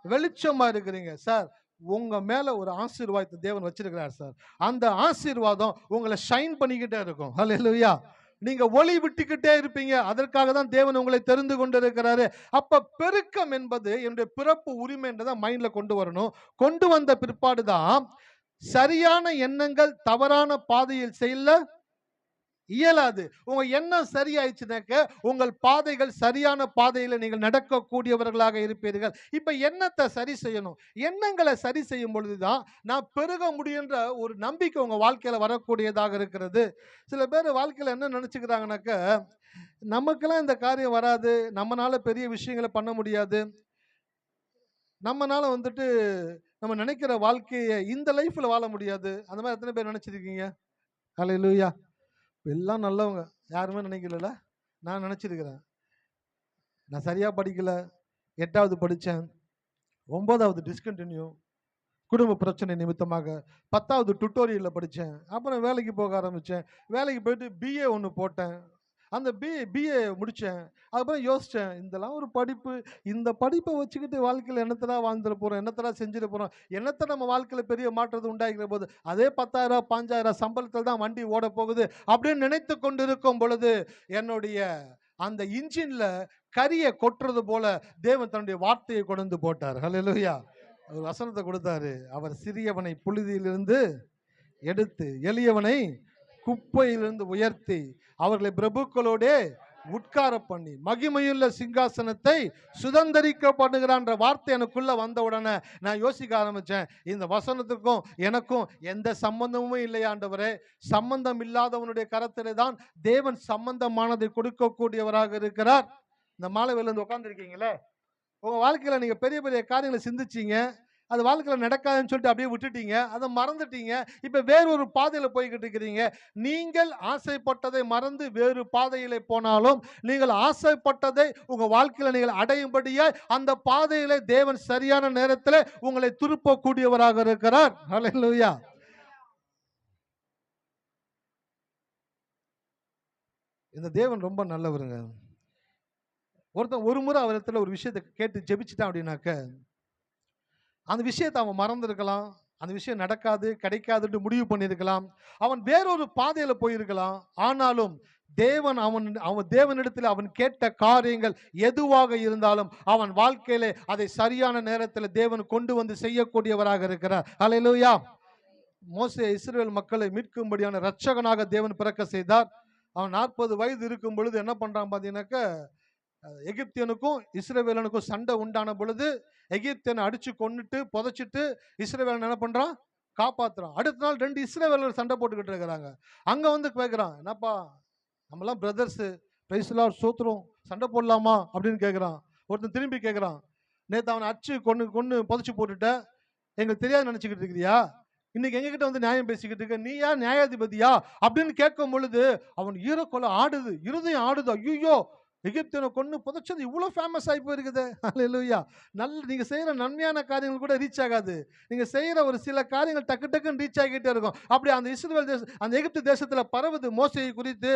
வெளிச்சமா இருக்கிறீங்க. சார், உங்க மேல ஒரு ஆசீர்வாதத்தை தேவன் வச்சிருக்கிறார் சார். அந்த ஆசீர்வாதம் உங்களை ஷைன் பண்ணிக்கிட்டே இருக்கும். ஹல்லேலூயா. நீங்க ஒளி விட்டுக்கிட்டே இருப்பீங்க. அதற்காக தான் தேவன் உங்களை தெரிந்து கொண்டிருக்கிறாரு. அப்ப பெருக்கம் என்பது என்னுடைய பிறப்பு உரிமை என்றதை மைண்ட்ல கொண்டு வரணும். கொண்டு வந்த பிற்பாடு தான் சரியான எண்ணங்கள் தவறான பாதையில் செல்ல இயலாது. உங்க எண்ணம் சரியாயிடுச்சுனாக்க உங்கள் பாதைகள் சரியான பாதையில நீங்கள் நடக்கக்கூடியவர்களாக இருப்பீர்கள். இப்ப எண்ணத்தை சரி செய்யணும். எண்ணங்களை சரி செய்யும் பொழுதுதான் நான் பெருக முடியுன்ற ஒரு நம்பிக்கை உங்க வாழ்க்கையில வரக்கூடியதாக இருக்கிறது. சில பேர் வாழ்க்கையில என்ன நினைச்சுக்கிறாங்கனாக்க, நமக்கெல்லாம் இந்த காரியம் வராது, நம்மனால பெரிய விஷயங்களை பண்ண முடியாது, நம்மனால வந்துட்டு நம்ம நினைக்கிற வாழ்க்கையை இந்த லைஃப்ல வாழ முடியாது. அந்த மாதிரி எத்தனை பேர் நினைச்சிருக்கீங்க? ஹல்லேலூயா. எல்லாம் நல்லவங்க, யாருமே நினைக்கல. நான் நினைச்சிருக்கிறேன். நான் சரியா படிக்கல, 8வது படித்தேன், 9வது டிஸ்கண்டினியூ குடும்ப பிரச்சனை நிமித்தமாக, 10வது டுட்டோரியலில் படித்தேன், அப்புறம் வேலைக்கு போக ஆரம்பித்தேன். வேலைக்கு போயிட்டு பிஏ ஒன்று போட்டேன். அந்த பிஏ முடித்தேன். அதுக்கப்புறம் யோசித்தேன், இதெல்லாம் ஒரு படிப்பு, இந்த படிப்பை வச்சுக்கிட்டு வாழ்க்கையில் என்னத்தடா வாழ்ந்துட போகிறோம், என்னத்தடா செஞ்சுட போகிறோம், என்னத்தை நம்ம வாழ்க்கையில் பெரிய மாற்றத்தை உண்டாகிற போது அதே 10,000 5,000 சம்பளத்தில் தான் வண்டி ஓட போகுது அப்படின்னு நினைத்து கொண்டு இருக்கும் பொழுது என்னுடைய அந்த இன்ஜின்ல கரியை கொட்டுறது போல தேவன் தன்னுடைய வார்த்தையை கொண்டு போட்டார். ஹல்லேலூயா. ஒரு வசனத்தை கொடுத்தாரு. அவர் சிறியவனை புழுதியிலிருந்து எடுத்து எளியவனை குப்பையிலிருந்து உயர்த்தி அவர்களை பிரபுக்களோடே உட்கார பண்ணி மகிமையுள்ள சிங்காசனத்தை சுதந்தரிக்க பண்ணுகிறான்ற வார்த்தை எனக்குள்ள வந்த உடனே நான் யோசிக்க ஆரம்பிச்சேன், இந்த வசனத்துக்கும் எனக்கும் எந்த சம்பந்தமுமே இல்லையாண்டவரே. சம்பந்தம் இல்லாதவனுடைய கரத்திலே தான் தேவன் சம்பந்தமானதை கொடுக்கக்கூடியவராக இருக்கிறார். இந்த மாலை வேளையில உட்கார்ந்து இருக்கீங்களே, உங்க வாழ்க்கையில நீங்க பெரிய பெரிய காரியங்களை சிந்திச்சீங்க, அது வாழ்க்கையில் நடக்காதுன்னு சொல்லிட்டு அப்படியே விட்டுட்டீங்க, அதை மறந்துட்டீங்க. இப்ப வேறொரு பாதையில போய்கிட்டு இருக்கிறீங்க. நீங்கள் ஆசைப்பட்டதை மறந்து வேறு பாதையில போனாலும் நீங்கள் ஆசைப்பட்டதை உங்க வாழ்க்கையில நீங்கள் அடையும்படியாய் அந்த பாதையில தேவன் சரியான நேரத்தில் உங்களை திருப்பக்கூடியவராக இருக்கிறார். ஹல்லேலூயா. இந்த தேவன் ரொம்ப நல்லவருங்க. ஒருத்தன் ஒரு முறை அவரிடத்துல ஒரு விஷயத்தை கேட்டு ஜெபிச்சிட்டான் அப்படின்னாக்க, அந்த விஷயத்தை அவன் மறந்துருக்கலாம், அந்த விஷயம் நடக்காது கிடைக்காதுன்னு முடிவு பண்ணியிருக்கலாம், அவன் வேறொரு பாதையில போயிருக்கலாம். ஆனாலும் தேவன் அவன் தேவனிடத்தில் அவன் கேட்ட காரியங்கள் எதுவாக இருந்தாலும் அவன் வாழ்க்கையிலே அதை சரியான நேரத்தில் தேவன் கொண்டு வந்து செய்யக்கூடியவராக இருக்கிறார். ஹல்லேலூயா. மோசே இஸ்ரவேல் மக்களை மீட்கும்படியான இரட்சகனாக தேவன் பிறக்க செய்தார். அவன் 40 வயது இருக்கும் பொழுது என்ன பண்றான் பார்த்தீங்கன்னாக்க, எகிப்தியனுக்கும் இஸ்ரவேலனுக்கும் சண்டை உண்டான பொழுது எகிப்தியனை அடிச்சு கொன்னுட்டு புதைச்சிட்டு இஸ்ரவேலன் என்ன பண்றான், காப்பாத்துறான். அடுத்த நாள் 2 இஸ்ரவேலர் சண்டை போட்டுக்கிட்டு இருக்கிறாங்க. அங்க வந்து கேட்கிறான், என்னப்பா நம்மலாம் பிரதர்ஸ், பிரைஸ் தி லார்ட், சோத்ரம், சண்டை போடலாமா அப்படின்னு கேட்கிறான். ஒருத்தன் திரும்பி கேட்கிறான், நேற்று அவனை அடிச்சு கொன்னு புதைச்சு போட்டுட்ட, எங்களுக்கு தெரியாது நினைச்சுக்கிட்டு இருக்கிறியா, இன்னைக்கு எங்ககிட்ட வந்து நியாயம் பேசிக்கிட்டு இருக்க, நீ யார் நியாயாதிபதியா அப்படின்னு கேட்கும் பொழுது அவன் ஈரக்கொலை ஆடுது, இருதயம் ஆடுது. ஐயோ, எகிப்தியனை கொன்னு புதைச்சது இவ்வளவு ஃபேமஸ் ஆகி போயிருக்குது. ஹல்லேலூயா. நீங்க செய்யற நன்மையான காரியங்கள் கூட ரீச் ஆகாது, நீங்க செய்யற ஒரு சில காரியங்கள் டக்கு டக்குன்னு ரீச் ஆகிட்டே இருக்கும். அப்படி அந்த இஸ்ரவேல் அந்த எகிப்து தேசத்துல பரவுது. மோசேயை குறித்து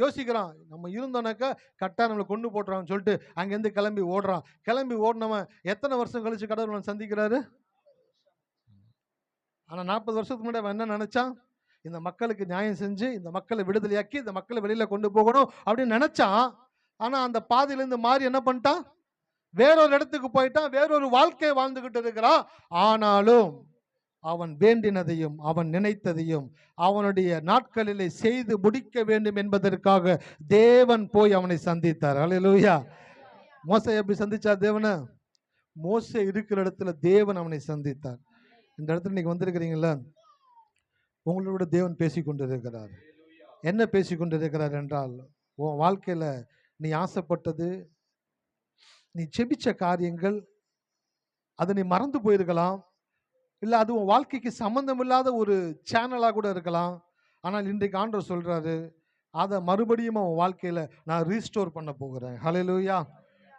யோசிக்கிறான், நம்ம இருந்தோம்னாக்கா கட்டா நம்மளை கொண்டு போட்டுறான்னு சொல்லிட்டு அங்கிருந்து கிளம்பி ஓடுறான். கிளம்பி ஓடினவன் எத்தனை வருஷம் கழிச்சு கடவுளை சந்திக்கிறாரு? ஆனா 40 வருஷத்துக்கு முன்னாடி அவன் என்ன நினைச்சான், இந்த மக்களுக்கு நியாயம் செஞ்சு இந்த மக்களை விடுதலையாக்கி இந்த மக்களை வெளியில கொண்டு போகணும் அப்படின்னு நினைச்சான். ஆனா அந்த பாதையிலிருந்து மாறி என்ன பண்ணிட்டான், வேறொரு இடத்துக்கு போயிட்டான், வேறொரு வாழ்க்கையை வாழ்ந்துகிட்டு இருக்கிறான். ஆனாலும் அவன் வேண்டினதையும் அவன் நினைத்ததையும் அவனுடைய நாட்களிலே செய்து முடிக்க வேண்டும் என்பதற்காக தேவன் போய் அவனை சந்தித்தார். ஹல்லேலூயா. மோசே எப்படி சந்திச்சார் தேவனை? மோசே இருக்கிற இடத்துல தேவன் அவனை சந்தித்தார். இந்த இடத்துல இன்னைக்கு வந்திருக்கிறீங்களா, உங்களோட தேவன் பேசி கொண்டிருக்கிறார். என்ன பேசி கொண்டிருக்கிறார் என்றால், உன் வாழ்க்கையில நீ ஆசைப்பட்டது, நீ செபிச்ச காரியங்கள், அதை நீ மறந்து போயிருக்கலாம், இல்லை அது உன் வாழ்க்கைக்கு சம்பந்தம் இல்லாத ஒரு சேனலாக கூட இருக்கலாம். ஆனால் இன்றைக்கு ஆண்டவர் சொல்றாரு, அதை மறுபடியும் உன் வாழ்க்கையில நான் ரீஸ்டோர் பண்ண போகிறேன். ஹல்லேலூயா.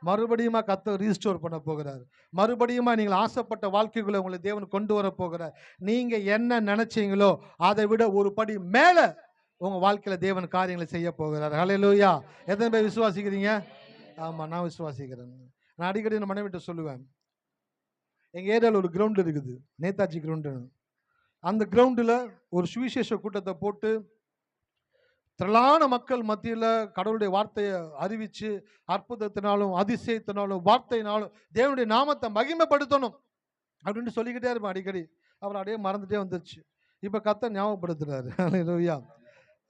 மறுபடியும் கர்த்தர் ரீஸ்டோர் பண்ண போகிறார். மறுபடியும் நீங்கள் ஆசைப்பட்ட வாழ்க்கைகளை உங்களை தேவன் கொண்டு வர போகிறார். நீங்க என்ன நினைச்சீங்களோ அதை விட ஒரு படி மேல உங்க வாழ்க்கையில தேவன் காரியங்களை செய்ய போகிறார். ஹல்லேலூயா. எத்தனை பேர் விசுவாசிக்கிறீங்க? ஆமா, நான் விசுவாசிக்கிறேன். நான் அடிக்கடி என் மனைவிட்ட சொல்லுவேன், எங்கள் ஏரியாவில் ஒரு கிரவுண்டு இருக்குது, நேதாஜி கிரவுண்டுன்னு. அந்த கிரவுண்டில் ஒரு சுவிசேஷ கூட்டத்தை போட்டு திரளான மக்கள் மத்தியில் கடவுளுடைய வார்த்தையை அறிவித்து அற்புதத்தினாலும் அதிசயத்தினாலும் வார்த்தையினாலும் தேவனுடைய நாமத்தை மகிமைப்படுத்தணும் அப்படின்ட்டு சொல்லிக்கிட்டே இருப்பேன் அடிக்கடி. அவர் அப்படியே மறந்துட்டே வந்துருச்சு. இப்போ கர்த்தர் ஞாபகப்படுத்துறாரு. அல்லேலூயா.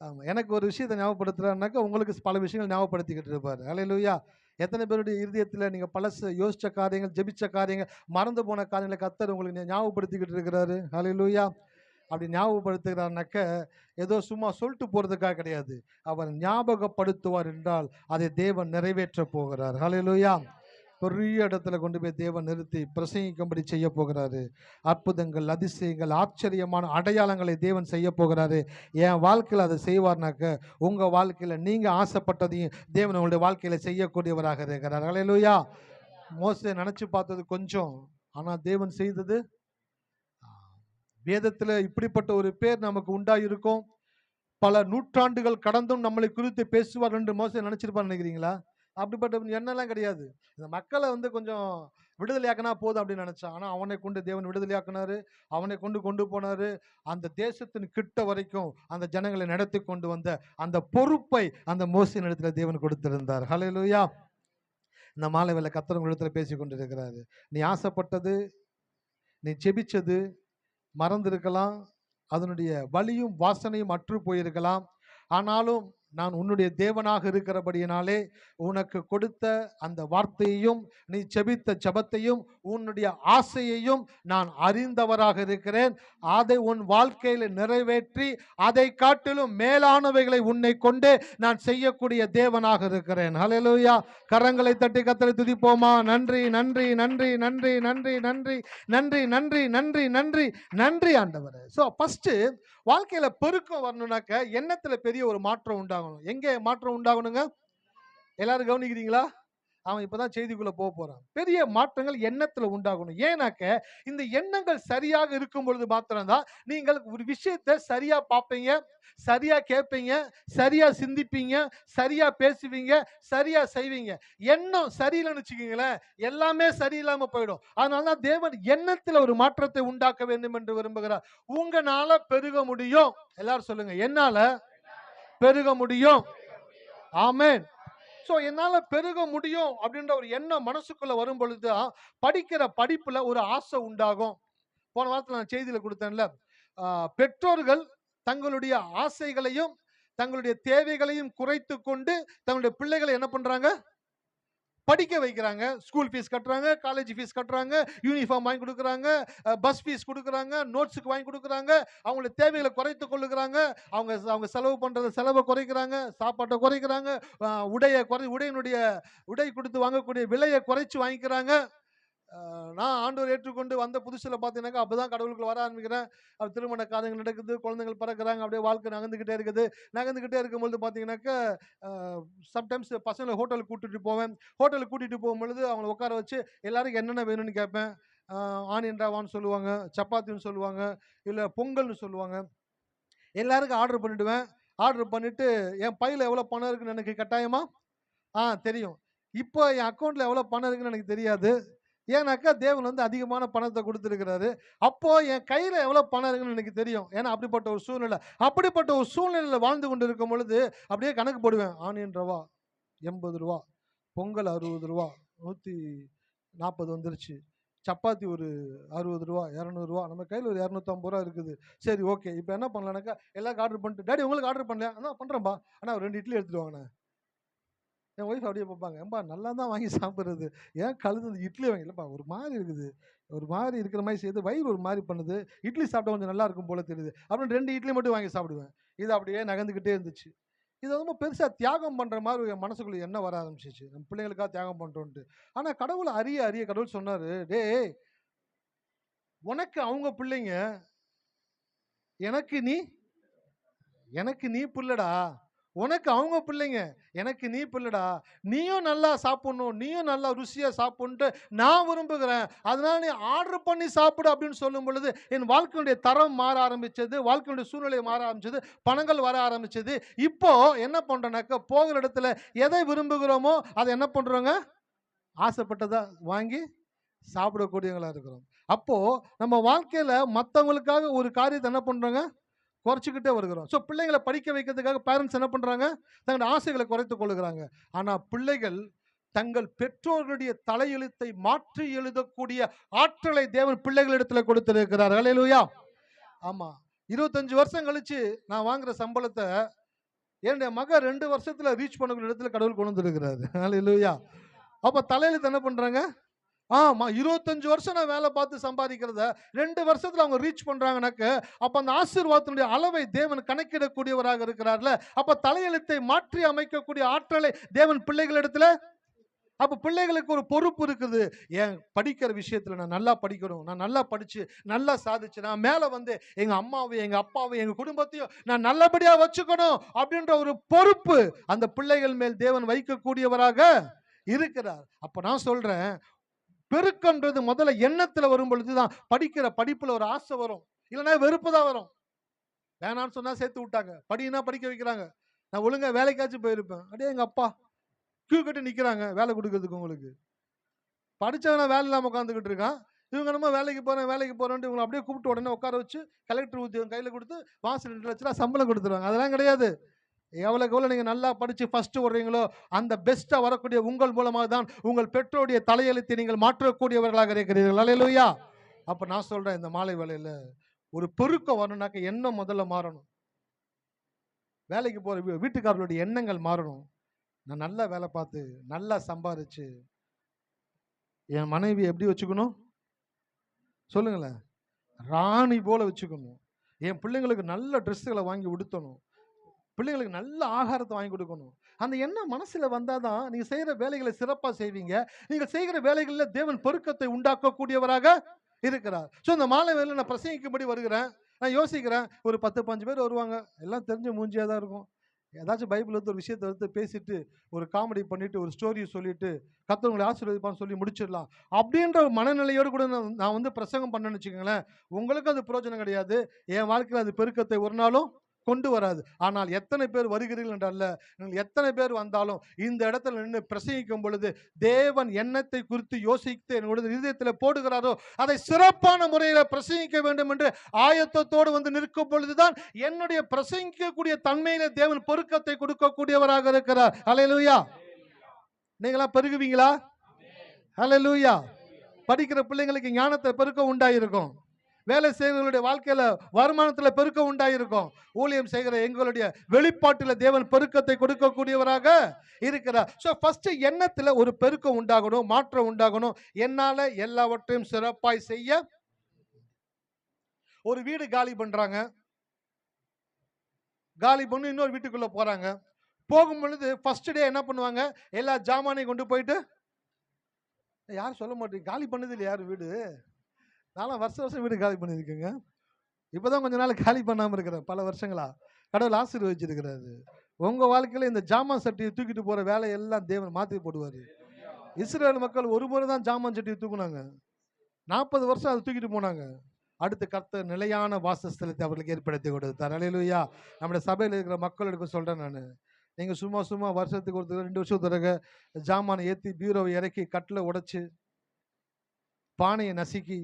ஆமாம், எனக்கு ஒரு விஷயத்தை ஞாபகப்படுத்துறாருனாக்கா உங்களுக்கு பல விஷயங்கள் ஞாபகப்படுத்திக்கிட்டு இருப்பார். அல்லேலூயா. எத்தனை பேருடைய இருதயத்தில் நீங்கள் பழசு யோசித்த காரியங்கள், ஜெபிச்ச காரியங்கள், மறந்து போன காரியங்களை கர்த்தர் உங்களுக்கு ஞாபகப்படுத்திக்கிட்டு இருக்கிறாரு. அல்லேலூயா. அப்படி ஞாபகப்படுத்துகிறார்னாக்க ஏதோ சும்மா சொல்லிட்டு போகிறதுக்காக கிடையாது. அவர் ஞாபகப்படுத்துவார் என்றால் அதை தேவன் நிறைவேற்ற போகிறார். ஹல்லேலூயா. பெரிய இடத்துல கொண்டு போய் தேவன் நிறுத்தி பிரசங்கிக்கும்படி செய்ய போகிறாரு. அற்புதங்கள், அதிசயங்கள், ஆச்சரியமான அடையாளங்களை தேவன் செய்ய போகிறாரு. என் வாழ்க்கையில் அதை செய்வார்னாக்க உங்கள் வாழ்க்கையில் நீங்கள் ஆசைப்பட்டதையும் தேவன் உங்களுடைய வாழ்க்கையில் செய்யக்கூடியவராக இருக்கிறார். ஹல்லேலூயா. மோசே நினச்சி பார்த்தது கொஞ்சம், ஆனால் தேவன் செய்தது. வேதத்தில் இப்படிப்பட்ட ஒரு பேர் நமக்கு உண்டாயிருக்கும். பல நூற்றாண்டுகள் கடந்தும் நம்மளை குறித்து பேசுவார் என்று மோசே நினைச்சிருப்பான்னு நினைக்கிறீங்களா? அப்படிப்பட்ட எண்ணெல்லாம் கிடையாது. இந்த மக்களை கொஞ்சம் விடுதலையாக்கினா போதும் அப்படின்னு நினைச்சான். ஆனால் அவனை கொண்டு தேவன் விடுதலையாக்கினாரு. அவனை கொண்டு போனாரு. அந்த தேசத்தின் கிட்ட வரைக்கும் அந்த ஜனங்களை நடத்தி கொண்டு வந்த அந்த பொறுப்பை அந்த மோசே இடத்துல தேவன் கொடுத்திருந்தார். ஹல்லேலூயா. இந்த மாலை வேளை கர்த்தர் உங்களிடத்துல பேசி கொண்டிருக்கிறாரு. நீ ஆசைப்பட்டது, நீ ஜெபிச்சது மறந்திருக்கலாம், அதனுடைய வலியும் வாசனையும் அற்று போயிருக்கலாம். ஆனாலும் நான் உன்னுடைய தேவனாக இருக்கிறபடியினாலே உனக்கு கொடுத்த அந்த வார்த்தையையும் நீ ஜெபித்த ஜெபத்தையும் உன்னுடைய ஆசையையும் நான் அறிந்தவராக இருக்கிறேன். அதை உன் வாழ்க்கையில் நிறைவேற்றி அதை காட்டிலும் மேலானவைகளை உன்னை கொண்டே நான் செய்யக்கூடிய தேவனாக இருக்கிறேன். ஹல்லேலூயா. கரங்களை தட்டி கர்த்தரை துதிப்போமா? நன்றி நன்றி நன்றி நன்றி நன்றி நன்றி நன்றி நன்றி நன்றி நன்றி நன்றி ஆண்டவரே. ஸோ ஃபர்ஸ்ட் வாழ்க்கையில பெருக்கம் வரணும்னாக்க எண்ணத்துல பெரிய ஒரு மாற்றம் உண்டாகணும். எங்கே மாற்றம் உண்டாகணுங்க? எல்லாரும் கவனிக்கிறீங்களா? அவன் இப்பதான் செய்திக்குள்ள போறான். பெரிய மாற்றங்கள் எண்ணத்துல உண்டாகணும். ஏன்னாக்க இந்த எண்ணங்கள் சரியாக இருக்கும் பொழுது மாத்திரம்தான் நீங்கள் ஒரு விஷயத்தை சரியா பார்ப்பீங்க, சரியா கேட்பீங்க, சரியா சிந்திப்பீங்க, சரியா பேசுவீங்க, சரியா செய்வீங்க. எண்ணம் சரியில்லைன்னு வச்சுக்கீங்களேன், எல்லாமே சரியில்லாம போயிடும். அதனாலதான் தேவன் எண்ணத்துல ஒரு மாற்றத்தை உண்டாக்க வேண்டும் என்று விரும்புகிறார். உங்களால பெருக முடியும். எல்லாரும் சொல்லுங்க, என்னால பெருக முடியும். ஆமென். ஸோ என்னால் பெருக முடியும் அப்படின்ற ஒரு எண்ணம் மனசுக்குள்ள வரும் பொழுது தான் படிக்கிற படிப்புல ஒரு ஆசை உண்டாகும். போன வாரத்தில் நான் செய்தியில் கொடுத்தேன்ல, பெற்றோர்கள் தங்களுடைய ஆசைகளையும் தங்களுடைய தேவைகளையும் குறைத்து கொண்டு தங்களுடைய பிள்ளைகளை என்ன பண்றாங்க? படிக்க வைக்கிறாங்க. ஸ்கூல் ஃபீஸ் கட்டுறாங்க, காலேஜ் ஃபீஸ் கட்டுறாங்க, யூனிஃபார்ம் வாங்கி கொடுக்குறாங்க, பஸ் ஃபீஸ் கொடுக்குறாங்க, நோட்ஸுக்கு வாங்கி கொடுக்குறாங்க, அவங்களுடைய தேவைகளை குறைத்து கொள்ளுகிறாங்க. அவங்க செலவு பண்ணுறத செலவை குறைக்கிறாங்க, சாப்பாட்டை குறைக்கிறாங்க, உடை கொடுத்து வாங்கக்கூடிய விலையை குறைச்சி வாங்கிக்கிறாங்க. நான் ஆண்டவர் ஏற்றுக்கொண்டு வந்த புதுசில் பார்த்தீங்கன்னாக்கா அப்போ தான் கடவுளுக்குள்ள வர ஆரம்பிக்கிறேன். அது திருமண காரியங்கள் நடக்குது, குழந்தைகள் பிறக்கிறாங்க, அப்படியே வாழ்க்கை நகர்ந்துக்கிட்டே இருக்குது. நகர்ந்துக்கிட்டே இருக்கும்பொழுது பார்த்தீங்கன்னாக்கா சம்டைம்ஸ் பசங்களை ஹோட்டலுக்கு கூட்டிகிட்டு போவேன். ஹோட்டலுக்கு கூட்டிகிட்டு போகும்பொழுது அவங்களை உட்கார வச்சு எல்லாருக்கும் என்னென்ன வேணும்னு கேட்பேன். ஆனியன் ராவான்னு சொல்லுவாங்க, சப்பாத்தின்னு சொல்லுவாங்க, இல்லை பொங்கல்னு சொல்லுவாங்க. எல்லாருக்கும் ஆர்டர் பண்ணிவிடுவேன். ஆர்டர் பண்ணிவிட்டு என் பையில் எவ்வளோ பணம் இருக்குன்னு எனக்கு கட்டாயமா தெரியும். இப்போ என் அக்கௌண்ட்டில் எவ்வளோ பணம் இருக்குன்னு எனக்கு தெரியாது. ஏன்னாக்கா தேவன் அதிகமான பணத்தை கொடுத்துருக்கிறாரு. அப்போ என் கையில் எவ்வளோ பணம் இருக்குன்னு எனக்கு தெரியும். ஏன்னா அப்படிப்பட்ட ஒரு சூழ்நிலையில் வாழ்ந்து கொண்டு இருக்கும் பொழுது அப்படியே கணக்கு போடுவேன். ஆனியன் ரவா 80 ரூபா, பொங்கல் 60 ரூபா, 140 வந்துருச்சு, சப்பாத்தி ஒரு 60 ரூபா, 200 ரூபா, நம்ம கையில் ஒரு 250 ரூபா இருக்குது. சரி, ஓகே, இப்போ என்ன பண்ணலான்னாக்கா எல்லாருக்கும் ஆர்டர் பண்ணிட்டு, டேடி உங்களுக்கு ஆர்டர் பண்ணலையா? அதான் பண்ணுறேன்பா, ஆனால் ஒரு 2 இட்லி எடுத்துட்டு வாங்கண்ணே. என் ஒய்ஃப் அப்படியே பார்ப்பாங்க, ஏன்பா நல்லா தான் வாங்கி சாப்பிட்றது, ஏன் கழுது இட்லி வாங்கி இல்லைப்பா, ஒரு மாதிரி இருக்குது, ஒரு மாதிரி இருக்கிற மாதிரி செய்யுது, வயிறு ஒரு மாதிரி பண்ணுது, இட்லி சாப்பிட்டா கொஞ்சம் நல்லா இருக்கும் போல தெரியுது அப்படின்னு 2 இட்லி மட்டும் வாங்கி சாப்பிடுவேன். இது அப்படியே நகர்ந்துக்கிட்டே இருந்துச்சு. இது ரொம்ப பெருசாக தியாகம் பண்ணுற மாதிரி என் மனசுக்குள்ளே என்ன வர ஆரம்பிச்சிச்சு, நம்ம பிள்ளைங்களுக்காக தியாகம் பண்ணுறோன்ட்டு. ஆனால் கடவுளை அறிய கடவுள் சொன்னார், டேய் உனக்கு அவங்க பிள்ளைங்க, எனக்கு நீ பிள்ளைடா, உனக்கு அவங்க பிள்ளைங்க, எனக்கு நீ பிள்ளைடா, நீயும் நல்லா சாப்பிடணும், நீயும் நல்லா ருசியாக சாப்பிட்டு நான் விரும்புகிறேன், அதனால நீ ஆர்டர் பண்ணி சாப்பிடு அப்படின்னு சொல்லும் பொழுது என் வாழ்க்கையுடைய தரம் மாற ஆரம்பிச்சது, வாழ்க்கையுடைய சூழ்நிலை மாற ஆரம்பிச்சது, பணங்கள் வர ஆரம்பிச்சது. இப்போ என்ன பண்றோம்னாக்க போகிற இடத்துல எதை விரும்புகிறோமோ அதை என்ன பண்றோங்க? ஆசைப்பட்டதா வாங்கி சாப்பிடக்கூடியவங்களா இருக்கிறோம். அப்போ நம்ம வாழ்க்கையில மற்றவங்களுக்காக ஒரு காரியத்தை என்ன பண்றாங்க, குறைச்சிக்கிட்டே வருகிறோம். ஸோ பிள்ளைங்களை படிக்க வைக்கிறதுக்காக பேரண்ட்ஸ் என்ன பண்றாங்க, தங்களுடைய ஆசைகளை குறைத்துக் கொள்ளுகிறாங்க. ஆனா பிள்ளைகள் தங்கள் பெற்றோர்களுடைய தலையெழுத்தை மாற்றி எழுதக்கூடிய ஆற்றலை தேவன் பிள்ளைகளிடத்துல கொடுத்திருக்கிறார். ஹல்லேலூயா. ஆமா, 25 வருஷம் கழிச்சு நான் வாங்குற சம்பளத்தை என்னுடைய மகன் 2 வருஷத்துல ரீச் பண்ணக்கூடிய இடத்துல கடவுள் கொண்டு வந்திருக்கிறாரு. ஹல்லேலூயா. அப்ப தலையெழுத்து என்ன பண்றாங்க, ஆமா 25 வருஷம் நான் வேலை பார்த்து சம்பாதிக்கிறத 2 வருஷத்துல அவங்க ரீச் பண்றாங்கனாக்க, அப்ப அந்த ஆசீர்வாதத்தினுடைய அளவை தேவன் கணக்கிடக்கூடியவராக இருக்கிறார்ல. அப்ப தலையெழுத்தை மாற்றி அமைக்கக்கூடிய ஆற்றலை தேவன் பிள்ளைகளிடத்துல, அப்ப பிள்ளைகளுக்கு ஒரு பொறுப்பு இருக்குது. ஏன் படிக்கிற விஷயத்துல நான் நல்லா படிக்கணும், நான் நல்லா படிச்சு நல்லா சாதிச்சு நான் மேல வந்து எங்க அம்மாவையும் எங்க அப்பாவையும் எங்க குடும்பத்தையும் நான் நல்லபடியா வச்சுக்கணும் அப்படின்ற ஒரு பொறுப்பு அந்த பிள்ளைகள் மேல் தேவன் வைக்கக்கூடியவராக இருக்கிறார். அப்ப நான் சொல்றேன், பெருக்கன்றது முதல்ல எண்ணத்துல வரும் பொழுதுதான் படிக்கிற படிப்புல ஒரு ஆசை வரும், இல்லைன்னா வெறுப்பு தான் வரும். வேணான்னு சொன்னா சேர்த்து விட்டாங்க, படினா படிக்க வைக்கிறாங்க, நான் ஒழுங்கா வேலைக்காச்சும் போயிருப்பேன். அப்படியே எங்க அப்பா கியூ கட்டி நிக்கிறாங்க வேலை கொடுக்கறதுக்கு. உங்களுக்கு படிச்சவனா வேலை இல்லாம உட்காந்துக்கிட்டு இருக்கான், இவங்க நம்ம வேலைக்கு போறேன்ட்டு இவங்களை அப்படியே கூப்பிட்டு உடனே உட்கார வச்சு கலெக்டர் உத்தியோகம் கையில கொடுத்து மாசம் 2 லட்சம் சம்பளம் கொடுத்துருவாங்க. அதெல்லாம் கிடையாது. எவ்வளவுக்கு எவ்வளவு நீங்க நல்லா படிச்சு ஃபர்ஸ்ட் வர்றீங்களோ அந்த பெஸ்டா வரக்கூடிய உங்கள் மூலமாக தான் உங்கள் பெற்றோருடைய தலையெழுத்தை நீங்கள் மாற்றக்கூடியவர்களாக இருக்கிறீர்கள். அல்லேலூயா. அப்ப நான் சொல்றேன், இந்த மாலை வேளையில ஒரு பெருக்கம் வரணும்னாக்க எண்ணம் முதல்ல மாறணும். வேலைக்கு போற வீட்டுக்காரர்களுடைய எண்ணங்கள் மாறணும். நான் நல்லா வேலை பார்த்து நல்லா சம்பாதிச்சு என் மனைவி எப்படி வச்சுக்கணும் சொல்லுங்களேன், ராணி போல வச்சுக்கணும். என் பிள்ளைங்களுக்கு நல்ல ட்ரெஸ்ஸுகளை வாங்கி உடுத்தணும், பிள்ளைங்களுக்கு நல்ல ஆகாரத்தை வாங்கி கொடுக்கணும். அந்த எண்ணம் மனசுல வந்தாதான் நீங்க செய்யற வேலைகளை சிறப்பா செய்வீங்க. நீங்க செய்கிற வேலைகளில் தேவன் பெருக்கத்தை உண்டாக்கக்கூடியவராக இருக்கிறார். ஸோ இந்த மாலை வேளையில நான் பிரசங்கிக்கும்படி வருகிறேன். நான் யோசிக்கிறேன், ஒரு 10-15 பேர் வருவாங்க, எல்லாம் தெரிஞ்ச மூஞ்சியா தான் இருக்கும். ஏதாச்சும் பைபிள் எடுத்து ஒரு விஷயத்தை எடுத்து பேசிட்டு ஒரு காமெடி பண்ணிட்டு ஒரு ஸ்டோரியை சொல்லிட்டு கர்த்தர் ஆசீர்வதிப்பான்னு சொல்லி முடிச்சிடலாம் அப்படின்ற ஒரு மனநிலையோடு கூட நான் வந்து பிரசங்கம் பண்ணேன்னு வச்சுக்கோங்களேன், உங்களுக்கு அது பிரயோஜனம் கிடையாது. என் வாழ்க்கையில் அது பெருக்கத்தை ஒரு நாளும் கொண்டு வராது. ஆனால் எத்தனை பேர் வருகிறீர்கள் என்றல்ல, நீங்கள் எத்தனை பேர் வந்தாலும் இந்த இடத்துல நின்று பிரசங்கிக்கும் பொழுது தேவன் எண்ணத்தை குறித்து யோசித்து என்னுடைய இதயத்தில் போடுகிறாரோ அதை சிறப்பான முறையில் பிரசங்கிக்க வேண்டும் என்று ஆயத்தத்தோடு வந்து நிற்கும் பொழுதுதான் என்னுடைய பிரசங்கிக்கக்கூடிய தன்மையில தேவன் பெருக்கத்தை கொடுக்கக்கூடியவராக இருக்கிறார். ஹல்லேலூயா. நீங்களா பெருகுவீங்களா? ஹல்லேலூயா. படிக்கிற பிள்ளைங்களுக்கு ஞானத்தை பெருக்கம் உண்டாயிருக்கும், வேலை செய்கிறவர்களுடைய வாழ்க்கையில வருமானத்தில் பெருக்கம் உண்டாயிருக்கும், ஊழியம் செய்கிற எங்களுடைய வெளிப்பாட்டில் தேவன் பெருக்கத்தை கொடுக்கக்கூடியவராக இருக்கிறார். ஸோ ஃபர்ஸ்ட் எண்ணத்தில் ஒரு பெருக்கம் உண்டாகணும், மாற்றம் உண்டாகணும். என்னால எல்லாவற்றையும் சிறப்பாய் செய்ய. ஒரு வீடு காலி பண்றாங்க, காலி பண்ணி இன்னொரு வீட்டுக்குள்ள போறாங்க. போகும் பொழுது ஃபர்ஸ்ட் டே என்ன பண்ணுவாங்க, எல்லா ஜாமானையும் கொண்டு போயிட்டு, யாரும் சொல்ல மாட்டீங்க காலி பண்ணது இல்லை யாரும் வீடு. நானும் வருஷம் வீடு காலி பண்ணியிருக்கேங்க. இப்போதான் கொஞ்ச நாள் காலி பண்ணாமல் இருக்கிறேன், பல வருஷங்களா கடவுள் ஆசீர்வதிச்சிருக்கிறாரு. உங்க வாழ்க்கையில இந்த ஜாமான் சட்டியை தூக்கிட்டு போற வேலையெல்லாம் தேவன் மாற்றி போடுவார். இஸ்ரேல் மக்கள் ஒரு முறை தான் ஜாமான் சட்டியை தூக்குனாங்க, 40 வருஷம் அதை தூக்கிட்டு போனாங்க. அடுத்து கர்த்தர் நிலையான வாசஸ்தலத்தை அவர்களுக்கு ஏற்படுத்தி கொடுத்தார். அல்லேலூயா. நம்முடைய சபையில் இருக்கிற மக்களுக்கு சொல்றேன், நான் நீங்க சும்மா வருஷத்துக்கு ஒரு 2 வருஷத்துக்கு ஜாமானை ஏற்றி பீரோவை இறக்கி கட்டில் உடைச்சு பானையை நசுக்கி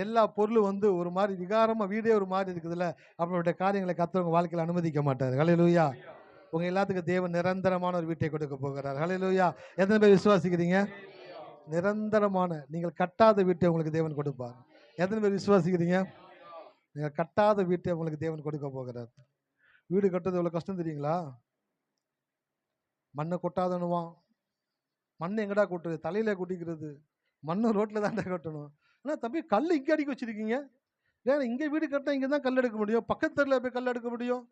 எல்லா பொருளும் வந்து ஒரு மாதிரி விகாரமா வீடே ஒரு மாதிரி இருக்குதுல்ல, அப்படிப்பட்ட காரியங்களை கர்த்தர் உங்க வாழ்க்கையில் அனுமதிக்க மாட்டார். ஹல்லேலூயா. உங்க எல்லாத்துக்கும் தேவன் நிரந்தரமான ஒரு வீட்டை கொடுக்க போகிறார். ஹல்லேலூயா. எத்தனை பேர் விசுவாசிக்கிறீங்க? நிரந்தரமான, நீங்கள் கட்டாத வீட்டை உங்களுக்கு தேவன் கொடுப்பார். எத்தனை பேர் விசுவாசிக்கிறீங்க? நீங்கள் கட்டாத வீட்டை உங்களுக்கு தேவன் கொடுக்க போகிறார். வீடு கட்டுறது எவ்வளவு கஷ்டம் தெரியுங்களா? மண்ணை கொட்டாதனுவான். மண் எங்கடா கொட்டுறது, தலையில கொட்டிக்கிறது. மண்ணை ரோட்ல தாண்டா கட்டணும். ஆனால் தம்பி கல் இங்கே அடிக்க வச்சிருக்கீங்க, ஏன்னா இங்கே வீடு கட்டினா இங்கே தான் கல் எடுக்க முடியும், பக்கத்துல போய் கல் எடுக்க முடியும்.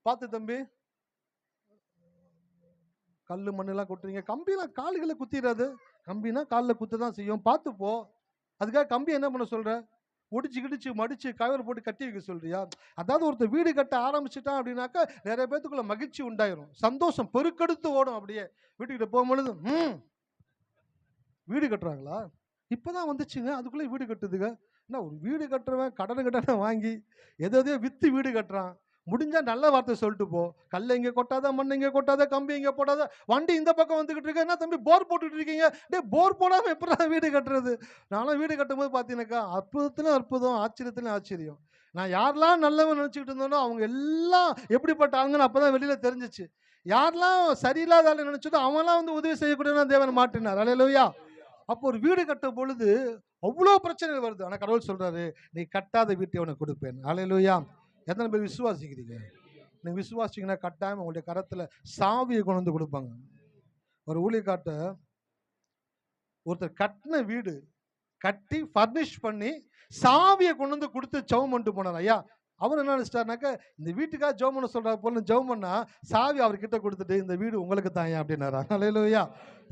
பார்த்து தம்பி, கல் மண்ணெல்லாம் கொட்டுறீங்க, கம்பியெல்லாம் கால்களை குத்திடாது. கம்பினா காலில் குத்த தான் செய்யும், பார்த்துப்போ. அதுக்காக கம்பி என்ன பண்ண சொல்ற, ஒடிச்சு கிடிச்சு மடிச்சு கவர் போட்டு கட்டி வைக்க சொல்றியா? அதாவது ஒருத்தர் வீடு கட்ட ஆரம்பிச்சுட்டான் அப்படின்னாக்கா நிறைய பேத்துக்குள்ள மகிழ்ச்சி உண்டாயிரும், சந்தோஷம் பெருக்கெடுத்து ஓடும். அப்படியே வீட்டுக்கிட்ட போகும்பொழுது வீடு கட்டுறாங்களா, இப்பதான் வந்துச்சுங்க, அதுக்குள்ளே வீடு கட்டுதுங்க. என்ன ஒரு வீடு கட்டுறவன் கடனை வாங்கி எதையோ வித்து வீடு கட்டுறான். முடிஞ்சா நல்ல வார்த்தை சொல்லிட்டு போ. கல்ல இங்க கொட்டாத, மண்ணு இங்க கொட்டாத, கம்பி இங்க போடாத, வண்டி இந்த பக்கம் வந்துகிட்டு இருக்கு, என்ன தம்பி போர் போட்டுட்டு இருக்கீங்க? டேய் போர் போடாம எப்படிடா வீடு கட்டுறது? நான்லாம் வீடு கட்டும்போது பார்த்தீங்கன்னாக்கா அற்புதத்துல அற்புதம், ஆச்சரியத்துல ஆச்சரியம். நான் யாரெல்லாம் நல்லவன் நினைச்சுக்கிட்டு இருந்தேனோ அவங்க எல்லாம் எப்படிப்பட்ட ஆளுங்கன்னு அப்பதான் வெளியில தெரிஞ்சிச்சு. யாரெல்லாம் சரியில்லாத ஆளு நினைச்சதோ அவன்லாம் வந்து உதவி செய்யக்கூடியவனா தேவன் மாற்றினார். அல்லேலூயா. அப்போ ஒரு வீடு கட்டும் பொழுது அவ்வளோ பிரச்சனைகள் வருது. ஆனா கடவுள் சொல்றாரு, நீ கட்டாத வீட்டை உனக்கு கொடுப்பேன். அல்லேலூயா. எத்தனை பேர் விசுவாசிக்கிறீங்க? நீங்க விசுவாசிங்கன்னா கட்டாயம் உங்களுடைய கரத்துல சாவியை கொண்டு வந்து கொடுப்பாங்க. ஒரு ஊழியக்காட்ட ஒருத்தர் கட்டின வீடு கட்டி ஃபர்னிஷ் பண்ணி சாவியை கொண்டு வந்து கொடுத்து ஜெபம் பண்ணிட்டு போனார். ஐயா அவர் என்ன நினைச்சிட்டாருனாக்க, இந்த வீட்டுக்காக ஜெபம் பண்ண சொல்றாரு போல ஜெபம் பண்ணா சாவி அவர்கிட்ட கொடுத்துட்டு இந்த வீடு உங்களுக்கு தான் அப்படின்னாரா. அல்லேலூயா.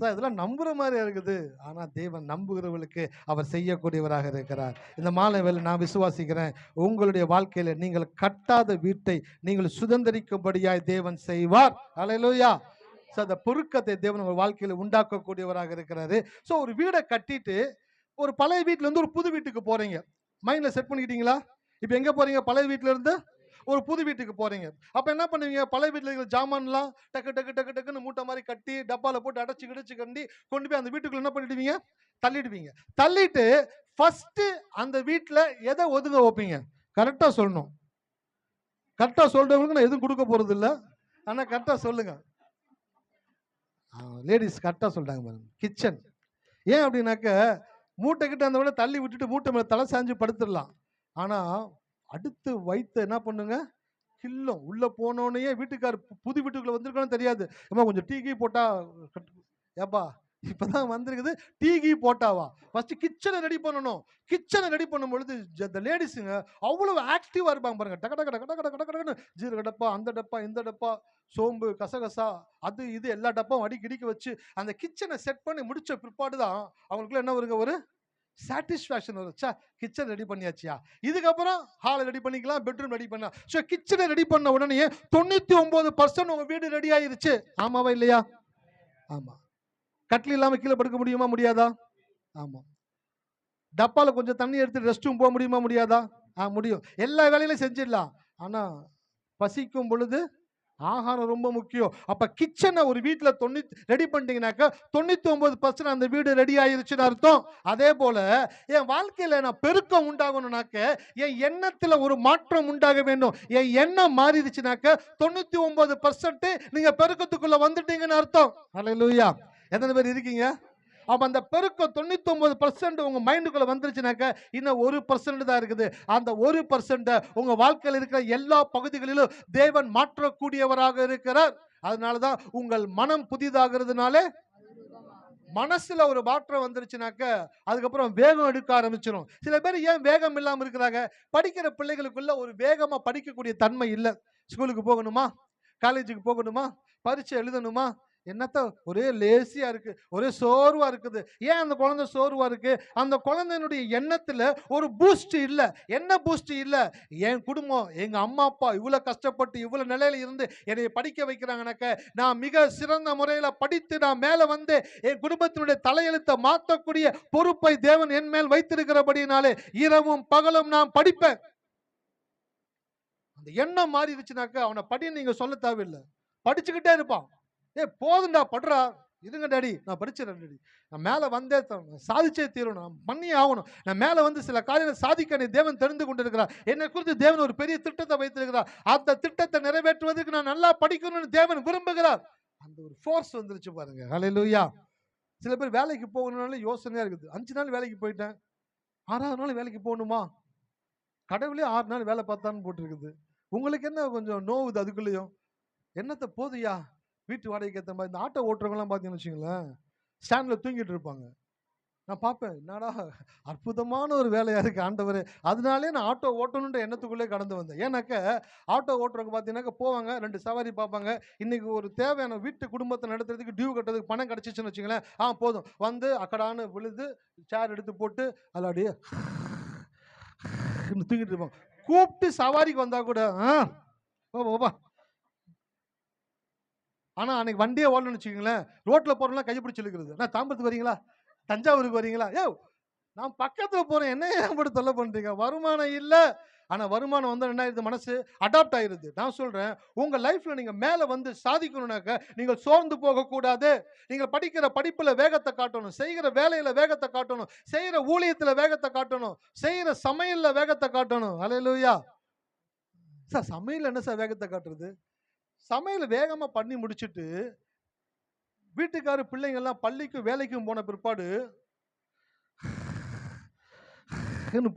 இதெல்லாம் நம்புற மாதிரியா இருக்குது. ஆனா தேவன் நம்புகிறவர்களுக்கு அவர் செய்யக்கூடியவராக இருக்கிறார். இந்த மாலை வேளை நான் விசுவாசிக்கிறேன், உங்களுடைய வாழ்க்கையில நீங்கள் கட்டாத வீட்டை நீங்கள் சுதந்திரிக்கும்படியாய் தேவன் செய்வார். அல்லேலூயா. அந்த பொறுக்கத்தை தேவன் உங்கள் வாழ்க்கையில உண்டாக்கக்கூடியவராக இருக்கிறாரு. ஸோ ஒரு வீடை கட்டிட்டு ஒரு பழைய வீட்டுல இருந்து ஒரு புது வீட்டுக்கு போறீங்க. மைண்ட்ல செட் பண்ணிக்கிட்டீங்களா? இப்போ எங்க போறீங்க? பழைய வீட்டுல இருந்து ஒரு புது வீட்டுக்கு போறீங்க. அப்ப என்ன பண்ணுவீங்க? பழைய வீட்டுல இருக்கிற ஜாமான்லாம் டக்கு டக்கு டக்கு டக்குன்னு மூட்டை மாதிரி கட்டி டப்பால போட்டு அடைச்சு கிடிச்சு கண்டி கொண்டு போய் அந்த வீட்டுக்குள்ள என்ன பண்ணிடுவீங்க? தள்ளிடுவீங்க. தள்ளிட்டு ஃபர்ஸ்ட் அந்த வீட்டுல எதை ஒதுங்க வைப்பீங்க? கரெக்டா சொல்லணும். கரெக்டா சொல்றவங்களுக்கு நான் எதுவும் கொடுக்க போறது இல்லை. ஆனா கரெக்டா சொல்லுங்க. லேடிஸ் கரெக்டா சொல்றாங்க பாருங்க. கிச்சன். ஏன் அப்படின்னாக்க மூட்டை கிட்ட அந்த விட தள்ளி விட்டுட்டு மூட்டை மேல தலை சாஞ்சு படுத்துடலாம். ஆனா அடுத்து வைத்த என்ன பண்ணுங்க? கில்லும். உள்ள போனோடனே வீட்டுக்கார் புது வீட்டுக்குள்ள வந்திருக்கான்னு தெரியாது. ஏமா கொஞ்சம் டீ கீ போட்டா, ஏப்பா இப்பதான் வந்திருக்குது டீ கீ போட்டாவா? ஃபர்ஸ்ட் கிச்சனை ரெடி பண்ணணும். கிச்சனை ரெடி பண்ணும் பொழுது இந்த லேடிஸுங்க அவ்வளவு ஆக்டிவா இருப்பாங்க பாருங்க. டக டக டக டக டக டகன்னு ஜீரக டப்பா, அந்த டப்பா, இந்த டப்பா, சோம்பு, கசகசா, அது இது எல்லா டப்பாவும் அடிக்கடிக்க வச்சு அந்த கிச்சனை செட் பண்ணி முடிச்ச பிற்பாடு தான் அவங்களுக்குள்ள என்ன வருங்க? ஒரு சாட்டிஸ்ஃபேக்ஷன் வரும். கிச்சன் ரெடி பண்ணியாச்சியா, இதுக்கப்புறம் ஹால் ரெடி பண்ணிக்கலாம், பெட்ரூம் ரெடி பண்ணலாம். ஸோ கிச்சனை ரெடி பண்ண உடனே 99% உங்க வீடு ரெடி ஆயிருச்சு. ஆமாவா இல்லையா? ஆமா. கட்டில் இல்லாம கீழே படுக்க முடியுமா? முடியாதா? ஆமா. டப்பால கொஞ்சம் தண்ணி எடுத்து ரெஸ்ட் ரூம் போக முடியுமா? முடியாதா? முடியும். எல்லா வேலையிலும் செஞ்சிடலாம். ஆனா பசிக்கும் பொழுது ஆகாரம் ரொம்ப முக்கியம். அப்ப கிச்சனை ஒரு வீட்டுல ரெடி பண்ணிட்டீங்கன்னாக்க 99% அந்த வீடு ரெடி ஆயிருச்சுன்னு அர்த்தம். அதே போல என் வாழ்க்கையில நான் பெருக்கம் உண்டாகணும்னாக்க என் எண்ணத்துல ஒரு மாற்றம் உண்டாக வேண்டும். என் எண்ணம் மாறிடுச்சுனாக்க 99% நீங்க பெருக்கத்துக்குள்ள வந்துட்டீங்கன்னு அர்த்தம். அல்லேலூயா. எத்தனை பேர் இருக்கீங்க? அப்ப அந்த பெருக்கம் 99% உங்க மைண்டுக்குள்ள வந்துருச்சுனாக்க இன்னும் 1% தான் இருக்குது. அந்த 1% உங்க வாழ்க்கையில் இருக்கிற எல்லா பகுதிகளிலும் தேவன் மாற்றக்கூடியவராக இருக்கிறார். அதனாலதான் உங்கள் மனம் புதிதாகிறதுனாலே மனசுல ஒரு மாற்றம் வந்துருச்சுனாக்க அதுக்கப்புறம் வேகம் எடுக்க ஆரம்பிச்சிடும். சில பேர் ஏன் வேகம் இல்லாம இருக்கிறாங்க? படிக்கிற பிள்ளைகளுக்குள்ள ஒரு வேகமா படிக்கக்கூடிய தன்மை இல்லை. ஸ்கூலுக்கு போகணுமா, காலேஜுக்கு போகணுமா, பரீட்சை எழுதணுமா, என்னத்த ஒரே லேசியா இருக்கு, ஒரே சோர்வா இருக்குது. ஏன் அந்த குழந்தை சோர்வா இருக்கு? அந்த குழந்தையினுடைய எண்ணத்துல ஒரு பூஸ்ட் இல்ல. என்ன பூஸ்ட் இல்ல? என் குடும்பம், எங்க அம்மா அப்பா இவ்வளவு கஷ்டப்பட்டு இவ்வளவு நிலையில இருந்து என்னை படிக்க வைக்கிறாங்கனாக்க நான் மிக சிறந்த முறையில படித்து நான் மேல வந்து என் குடும்பத்தினுடைய தலையெழுத்தை மாற்றக்கூடிய பொறுப்பை தேவன் என் மேல் வைத்திருக்கிறபடினாலே இரவும் பகலும் நான் படிப்பேன். அந்த எண்ணம் மாறிடுச்சுனாக்க அவனை படி நீங்க சொல்ல தேவையில்லை, படிச்சுக்கிட்டே இருப்பான். போதுண்டா படுறா, இதுங்க டாடி நான் படிச்சிடறேன் டாடி, நான் மேல வந்தே சாதிச்சே தீரணும், நான் பண்ணி ஆகணும், நான் மேல வந்து சில காரியங்களை சாதிக்க தேவன் தெரிந்து கொண்டிருக்கிறார். என்னை குறித்து தேவன் ஒரு பெரிய திட்டத்தை வைத்திருக்கிறார். அந்த திட்டத்தை நிறைவேற்றுவதற்கு நான் நல்லா படிக்கணும்னு தேவன் விரும்புகிறார். அந்த ஒரு ஃபோர்ஸ் வந்துருச்சு பாருங்க. ஹல்லேலூயா. சில பேர் வேலைக்கு போகணும்னால யோசனையா இருக்குது. 5 நாள் வேலைக்கு போயிட்டேன், 6வது நாள் வேலைக்கு போகணுமா? கடவுளே 6 நாள் வேலை பார்த்தான்னு போட்டிருக்குது. உங்களுக்கு என்ன கொஞ்சம் நோவுது? அதுக்குள்ளேயும் என்னத்த போதுயா, வீட்டு வாடகைக்கு ஏற்ற மாதிரி. இந்த ஆட்டோ ஓட்டுறவங்கலாம் பார்த்தீங்கன்னு வச்சுங்களேன், ஸ்டாண்டில் தூங்கிட்டு இருப்பாங்க. நான் பார்ப்பேன், என்னடா அற்புதமான ஒரு வேலையாக இருக்குது ஆண்டவர். அதனாலே நான் ஆட்டோ ஓட்டணுன்ற எண்ணத்துக்குள்ளே கடந்து வந்தேன். ஏன்னாக்க ஆட்டோ ஓட்டுறவங்க பார்த்தீங்கன்னாக்க போவாங்க, 2 சவாரி பார்ப்பாங்க. இன்னைக்கு ஒரு தேவையான வீட்டு குடும்பத்தை நடத்துறதுக்கு டியூ கட்டுறதுக்கு பணம் கிடச்சிச்சுன்னு வச்சுங்களேன், போதும் வந்து அக்கடான்னு விழுது சேர் எடுத்து போட்டு அல்லாடியே தூங்கிட்டு இருப்பாங்க. கூப்பிட்டு சவாரிக்கு வந்தா கூட ஆனா அன்னைக்கு வண்டியே ஓடணும்னு வச்சுக்கீங்களேன், ரோட்ல போறோம்லாம் கையை பிடிச்சி இழுக்கிறது. நான் தாம்பரத்துக்கு வரீங்களா, தஞ்சாவூருக்கு வரீங்களா, நான் பக்கத்துல போறேன், என்ன ஏன் போட்டு தொல்லை பண்றீங்க, வருமானம் இல்ல. ஆனா வருமானம் வந்து என்ன ஆயிருது, மனசு அடாப்ட் ஆயிருது. நான் சொல்றேன், உங்க லைஃப்ல நீங்க மேல வந்து சாதிக்கணும்னாக்க நீங்கள் சோர்ந்து போக கூடாது. நீங்க படிக்கிற படிப்புல வேகத்தை காட்டணும், செய்கிற வேலையில வேகத்தை காட்டணும், செய்யற ஊழியத்துல வேகத்தை காட்டணும், செய்யற சமையல்ல வேகத்தை காட்டணும். ஹல்லேலூயா. சார் சமையல் என்ன சார் வேகத்தை காட்டுறது? சமையல் வேகமா பண்ணி முடிச்சிட்டு வீட்டுக்காரு பிள்ளைங்க எல்லாம் பள்ளிக்கும் வேலைக்கும் போன பிற்பாடு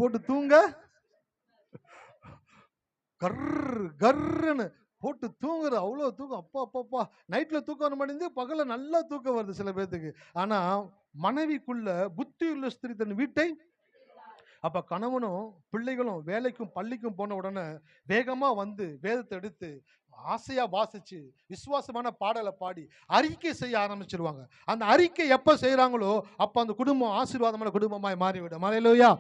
போட்டு தூங்க கர்ன்னு போட்டு தூங்குற அவ்வளோ தூக்கம். அப்பா அப்பா நைட்ல தூக்கம் வர மாட்டேங்குது, பகல நல்லா தூக்கம் வருது சில பேர்த்துக்கு. ஆனா மனைவிக்குள்ள புத்தி உள்ள ஸ்திரீ தன் வீட்டை. அப்ப கணவனும் பிள்ளைகளும் வேலைக்கும் பள்ளிக்கும் போன உடனே வேகமா வந்து வேதத்தை எடுத்து ஆசையா வாசிச்சு விசுவாசமான பாடலை பாடி அறிக்கை செய்ய ஆரம்பிச்சிருவாங்க. அந்த அறிக்கை எப்ப செய்யறாங்களோ அப்ப அந்த குடும்பம் ஆசீர்வாதமான குடும்பமாய் மாறிவிடும். ஹல்லேலூயா.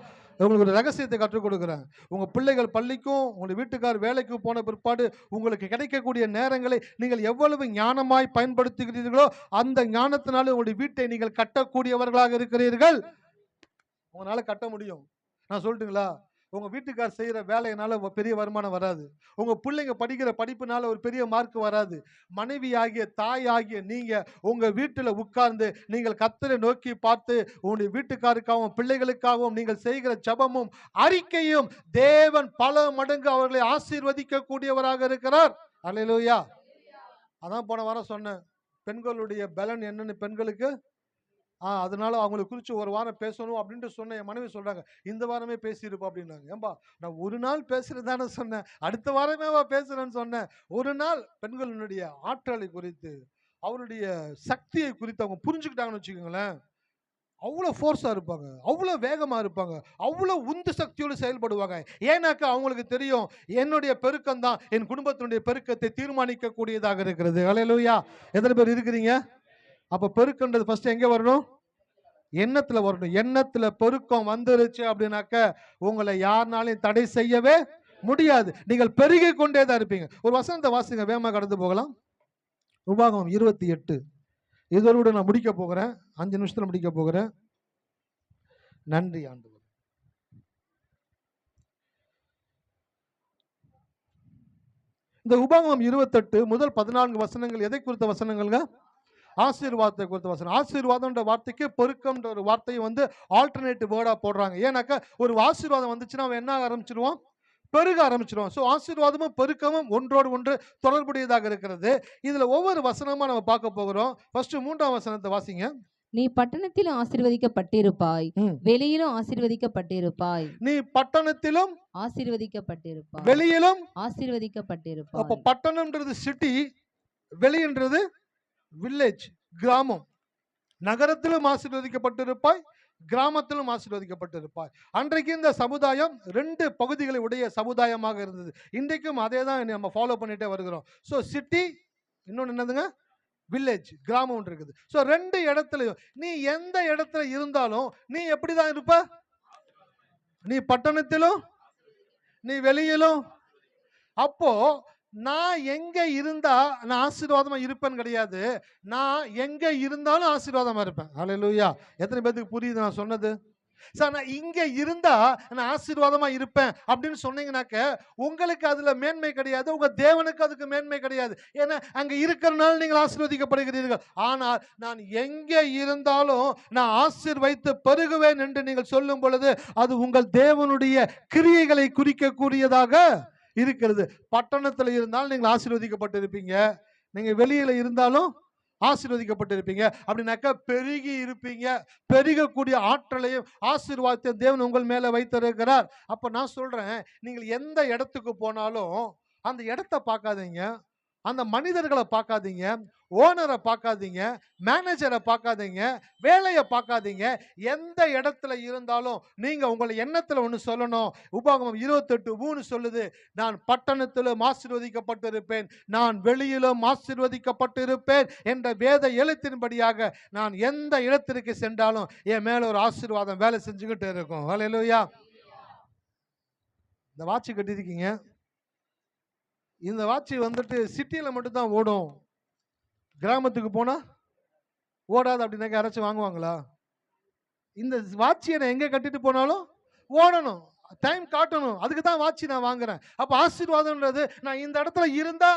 உங்களுக்கு ஒரு ரகசியத்தை கற்றுக் கொடுக்குறேன். உங்க பிள்ளைகள் பள்ளிக்கும் உங்களுடைய வீட்டுக்கார் வேலைக்கும் போன பிற்பாடு உங்களுக்கு கிடைக்கக்கூடிய நேரங்களை நீங்கள் எவ்வளவு ஞானமாய் பயன்படுத்துகிறீர்களோ அந்த ஞானத்தினால உங்களுடைய வீட்டை நீங்கள் கட்டக்கூடியவர்களாக இருக்கிறீர்கள். உங்களால கட்ட முடியும். நான் சொல்லட்டுங்களா, உங்க வீட்டுக்கார் செய்யற வேலையினால பெரிய வருமானம் வராது, உங்க பிள்ளைங்க படிக்கிற படிப்புனால ஒரு பெரிய மார்க் வராது. மனைவி ஆகிய தாய் ஆகிய நீங்க உங்க வீட்டுல உட்கார்ந்து நீங்கள் கர்த்தரை நோக்கி பார்த்து உங்களுடைய வீட்டுக்காருக்காகவும் பிள்ளைகளுக்காகவும் நீங்கள் செய்கிற ஜெபமும் அறிக்கையும் தேவன் பல மடங்கு அவர்களை ஆசீர்வதிக்க கூடியவராக இருக்கிறார். அல்லேலூயா. அதான் போன வாரம் சொன்னேன், பெண்களுடைய பலன் என்னன்னு பெண்களுக்கு. அதனால அவங்களை குறித்து ஒரு வாரம் பேசணும் அப்படின்ட்டு சொன்னேன். என் மனைவி சொல்றாங்க, இந்த வாரமே பேசியிருப்பா அப்படின்னாங்க. ஏன்பா, நான் ஒரு நாள் பேசுறதானே சொன்னேன், அடுத்த வாரமே பேசுறேன்னு சொன்னேன். ஒரு நாள் பெண்களுடைய ஆற்றலை குறித்து அவருடைய சக்தியை குறித்து அவங்க புரிஞ்சுக்கிட்டாங்கன்னு வச்சுக்கோங்களேன், அவ்வளோ ஃபோர்ஸா இருப்பாங்க, அவ்வளோ வேகமா இருப்பாங்க, அவ்வளோ உந்து சக்தியோடு செயல்படுவாங்க. ஏன்னாக்கா அவங்களுக்கு தெரியும், என்னுடைய பெருக்கம் தான் என் குடும்பத்தினுடைய பெருக்கத்தை தீர்மானிக்க கூடியதாக இருக்கிறது. ஹல்லேலூயா. எத்தனை பேர் இருக்கிறீங்க? அப்ப பெருக்கன்றது ஃபர்ஸ்ட் எங்க வரணும்? எண்ணத்துல வரணும். எண்ணத்துல பெருக்கம் வந்துருச்சு அப்படின்னாக்க உங்களை யாருனாலையும் தடை செய்யவே முடியாது. நீங்கள் பெருகி கொண்டே தான் இருப்பீங்க. ஒரு வசனத்தை வாசிங்க, வேகமா கடந்து போகலாம். உபாகமம் 28. இதோட நான் முடிக்க போகிறேன், 5 நிமிஷத்துல முடிக்க போகிறேன். நன்றி ஆண்டவர். இந்த உபாகமம் 28 முதல் 14 வசனங்கள் எதை குறித்த வசனங்கள்ங்க? ஆசீர்வாதத்தை குறித்த வசனம். ஆசீர்வாதம்ன்ற வார்த்தைக்கு பெருக்கம்ன்ற ஒரு வார்த்தையை ஆல்டர்னேட்டிவ் வேர்டா போடுறாங்க. ஏன்னாக்கா ஒரு ஆசீர்வாதம் வந்துச்சுன்னா அவன் என்ன ஆரம்பிச்சிருவான்? பெருக ஆரம்பிச்சிருவான். ஸோ ஆசீர்வாதமும் பெருக்கமும் ஒன்றோடு ஒன்று தொடர்புடையதாக இருக்கிறது. இதுல ஒவ்வொரு வசனமா நம்ம பார்க்க போகிறோம். ஃபர்ஸ்ட் 3ஆம் வசனத்தை வாசிங்க. நீ பட்டணத்திலும் ஆசீர்வதிக்கப்பட்டிருப்பாய், வெளியிலும் ஆசீர்வதிக்கப்பட்டிருப்பாய். நீ பட்டணத்திலும் ஆசீர்வதிக்கப்பட்டிருப்பாய், வெளியிலும் ஆசீர்வதிக்கப்பட்டிருப்பாய். அப்ப பட்டணம்ன்றது சிட்டி, வெளின்றது வில்லேஜ், கிராமம். நகரத்திலும் ஆசீர்வதிக்கப்பட்டிருப்பாய், கிராமத்திலும் ஆசீர்வதிக்கப்பட்டிருப்பாய். அன்றைக்கு இந்த சமுதாயம் 2 பகுதிகளை உடைய சமுதாயமாக இருந்தது. இன்றைக்கும் அதே தான் நம்ம ஃபாலோ பண்ணிட்டே வருகிறோம். ஸோ சிட்டி, இன்னொன்று என்னதுங்க, வில்லேஜ், கிராமம் இருக்குது. ஸோ 2 இடத்துலையும் நீ எந்த இடத்துல இருந்தாலும் நீ எப்படிதான் இருப்ப? நீ பட்டணத்திலும் நீ வெளியிலும். அப்போ நான் எங்க இருந்தா நான் ஆசீர்வாதமா இருப்பேன்னு கிடையாது, நான் எங்க இருந்தாலும் ஆசீர்வாதமா இருப்பேன். ஹல்லேலூயா. எத்தனை பேருக்கு புரியுது நான் சொன்னது? சார் நான் இங்க இருந்தா நான் ஆசீர்வாதமா இருப்பேன் அப்படின்னு சொன்னீங்கன்னாக்க உங்களுக்கு அதுல மேன்மை கிடையாது, உங்க தேவனுக்கு அதுக்கு மேன்மை கிடையாது. ஏன்னா அங்க இருக்கிறனால நீங்கள் ஆசீர்வதிக்கப்படுகிறீர்கள். ஆனால் நான் எங்க இருந்தாலும் நான் ஆசீர்வதித்து பெருகுவேன் என்று நீங்கள் சொல்லும் பொழுது அது உங்கள் தேவனுடைய கிரியைகளை குறிக்கக்கூடியதாக இருக்கிறது. பட்டணத்துல இருந்தாலும் நீங்கள் ஆசீர்வதிக்கப்பட்டிருப்பீங்க, நீங்க வெளியில இருந்தாலும் ஆசீர்வதிக்கப்பட்டிருப்பீங்க. அப்படின்னாக்க பெருகி இருப்பீங்க. பெருகக்கூடிய ஆற்றலையும் ஆசீர்வாதத்தையும் தேவன் உங்கள் மேல வைத்திருக்கிறார். அப்ப நான் சொல்றேன், நீங்கள் எந்த இடத்துக்கு போனாலும் அந்த இடத்தை பார்க்காதீங்க, அந்த மனிதர்களை பார்க்காதீங்க, ஓனரை பார்க்காதீங்க, மேனேஜரை பார்க்காதீங்க, வேலையை பார்க்காதீங்க. எந்த இடத்துல இருந்தாலும் நீங்க உங்களை எண்ணத்துல ஒன்று சொல்லணும். உபாகமம் 28:3 சொல்லுது, நான் பட்டணத்திலும் ஆசீர்வதிக்கப்பட்டிருப்பேன், நான் வெளியிலும் ஆசீர்வதிக்கப்பட்டிருப்பேன் என்ற வேத எழுத்தின்படியாக நான் எந்த இடத்திற்கு சென்றாலும் என் மேல ஒரு ஆசீர்வாதம் வேலை செஞ்சுக்கிட்டு இருக்கும். ஹல்லேலூயா. இந்த வாட்சி கட்டிருக்கீங்க, இந்த வாட்சி சிட்டியில மட்டும் தான் ஓடும், கிராமத்துக்கு போனா ஓடாது அப்படின்னாக்க யாராச்சும் வாங்குவாங்களா? இந்த வாட்சியை நான் எங்க கட்டிட்டு போனாலும் ஓடணும். டைம் காட்டணும். அதுக்கு தான் வாட்சி நான் வாங்குறேன். அப்ப ஆசீர்வாதம்ன்றது நான் இந்த இடத்துல இருந்தா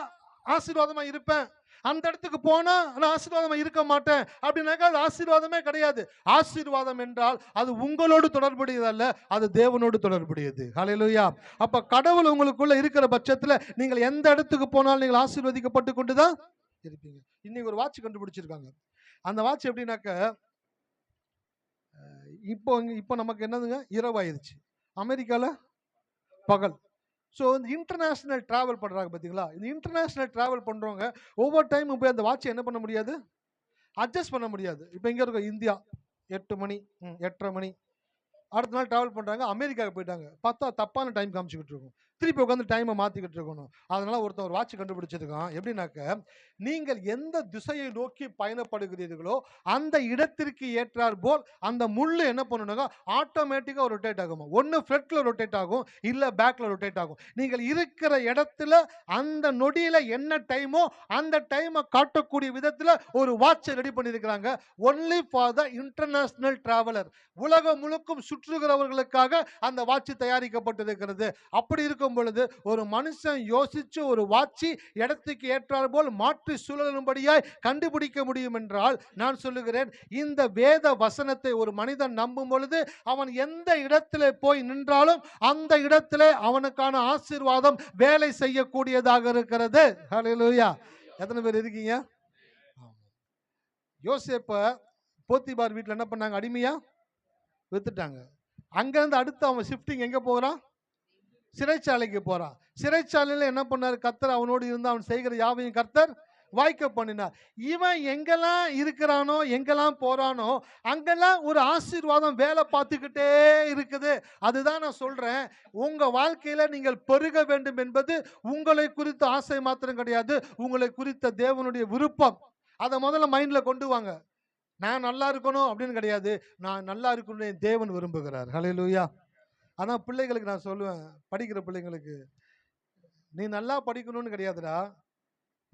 ஆசீர்வாதமா இருப்பேன், அந்த இடத்துக்கு போனா நான் ஆசீர்வாதமா இருக்க மாட்டேன் அப்படின்னாக்கா அது ஆசீர்வாதமே கிடையாது. ஆசீர்வாதம் என்றால் அது உங்களோடு தொடர்புடையது அல்ல, அது தேவனோடு தொடர்புடையது. ஹல்லேலூயா. அப்ப கடவுள் உங்களுக்குள்ள இருக்கிற பட்சத்துல நீங்கள் எந்த இடத்துக்கு போனாலும் நீங்கள் ஆசீர்வதிக்கப்பட்டு கொண்டுதான் இருப்பீங்க. இன்னைக்கு ஒரு வாட்ச் கண்டுபிடிச்சிருக்காங்க. அந்த வாட்ச் எப்படின்னாக்க, இப்போ இப்போ நமக்கு என்னதுங்க, இரவு ஆயிடுச்சு. அமெரிக்கால பகல். ஸோ இந்த இன்டர்நேஷனல் டிராவல் பண்றாங்க பார்த்தீங்களா? இந்த இன்டர்நேஷனல் டிராவல் பண்றவங்க ஒவ்வொரு டைமும் போய் அந்த வாட்ச் என்ன பண்ண முடியாது, அட்ஜஸ்ட் பண்ண முடியாது. இப்போ இங்க இருக்க இந்தியா 8 மணி 8:30 மணி, அடுத்த நாள் டிராவல் பண்றாங்க, அமெரிக்காவுக்கு போயிட்டாங்க. பார்த்தா தப்பான டைம் காமிச்சிக்கிட்டு இருக்கும். திருப்பி உட்காந்து டைமை மாத்திக்கிட்டு இருக்கணும். அதனால ஒருத்தன் ஒரு வாட்ச் கண்டுபிடிச்சிருக்கான். எப்படின்னாக்க, நீங்கள் எந்த திசையை நோக்கி பயணப்படுகிறீர்களோ அந்த இடத்திற்கு ஏற்றார் போல் அந்த முள்ளு என்ன பண்ணணுங்க, ஆட்டோமேட்டிக்கா ரொட்டேட் ஆகும். ஒன்னு ஃப்ரண்ட்ல ரொட்டேட் ஆகும், இல்ல பேக்ல ரொட்டேட் ஆகும். நீங்கள் இருக்கிற இடத்துல அந்த நொடியில என்ன டைமோ அந்த டைமை காட்டக்கூடிய விதத்துல ஒரு வாட்சை ரெடி பண்ணியிருக்கிறாங்க. Only for the international traveller. உலகம் முழுக்கும் சுற்றுகிறவர்களுக்காக அந்த வாட்ச் தயாரிக்கப்பட்டிருக்கிறது. அப்படி இருக்கும் பொழுது ஒரு மனுஷன் யோசிச்சு ஒரு வாட்சி இடத்துக்கு ஏற்றார் போல் மாற்றி சுழலும்படியாய் கண்டுபிடிக்க முடியும் என்றால், நான் சொல்லுகிறேன், இந்த வேத வசனத்தை ஒரு மனிதன் நம்பும் பொழுது அவன் எந்த இடத்திலே போய் நின்றாலும் அந்த இடத்திலே அவனுக்கான ஆசீர்வாதம் வேலை செய்யக்கூடியதாக இருக்கிறது. ஹல்லேலூயா. எத்தனை பேர் இருக்கீங்க? யோசேப்ப போத்திபார் வீட்டில் என்ன பண்ணாங்க, அடிமையா வித்துட்டாங்க. அங்கிருந்து அடுத்து அவன் ஷிஃப்டிங் எங்க போறான், சிறைச்சாலைக்கு போறான். சிறைச்சாலையில என்ன பண்ணாரு, கர்த்தர் அவனோடு இருந்து அவன் செய்கிற யாவையும் கர்த்தர் வாய்க்க பண்ணினார். இவன் எங்கெல்லாம் இருக்கிறானோ எங்கெல்லாம் போறானோ அங்கெல்லாம் ஒரு ஆசீர்வாதம் வேலை பார்த்துக்கிட்டே இருக்குது. அதுதான் நான் சொல்றேன், உங்க வாழ்க்கையில நீங்கள் பெருக வேண்டும் என்பது உங்களை குறித்த ஆசை மாத்திரம் கிடையாது, உங்களை குறித்த தேவனுடைய விருப்பம். அதை முதல்ல மைண்ட்ல கொண்டு வாங்க. நான் நல்லா இருக்கணும் அப்படின்னு கிடையாது, நான் நல்லா இருக்கணும்னு என் தேவன் விரும்புகிறார். ஹல்லேலூயா. அதான் பிள்ளைகளுக்கு நான் சொல்லுவேன், படிக்கிற பிள்ளைங்களுக்கு, நீ நல்லா படிக்கணும்னு கிடையாதுடா,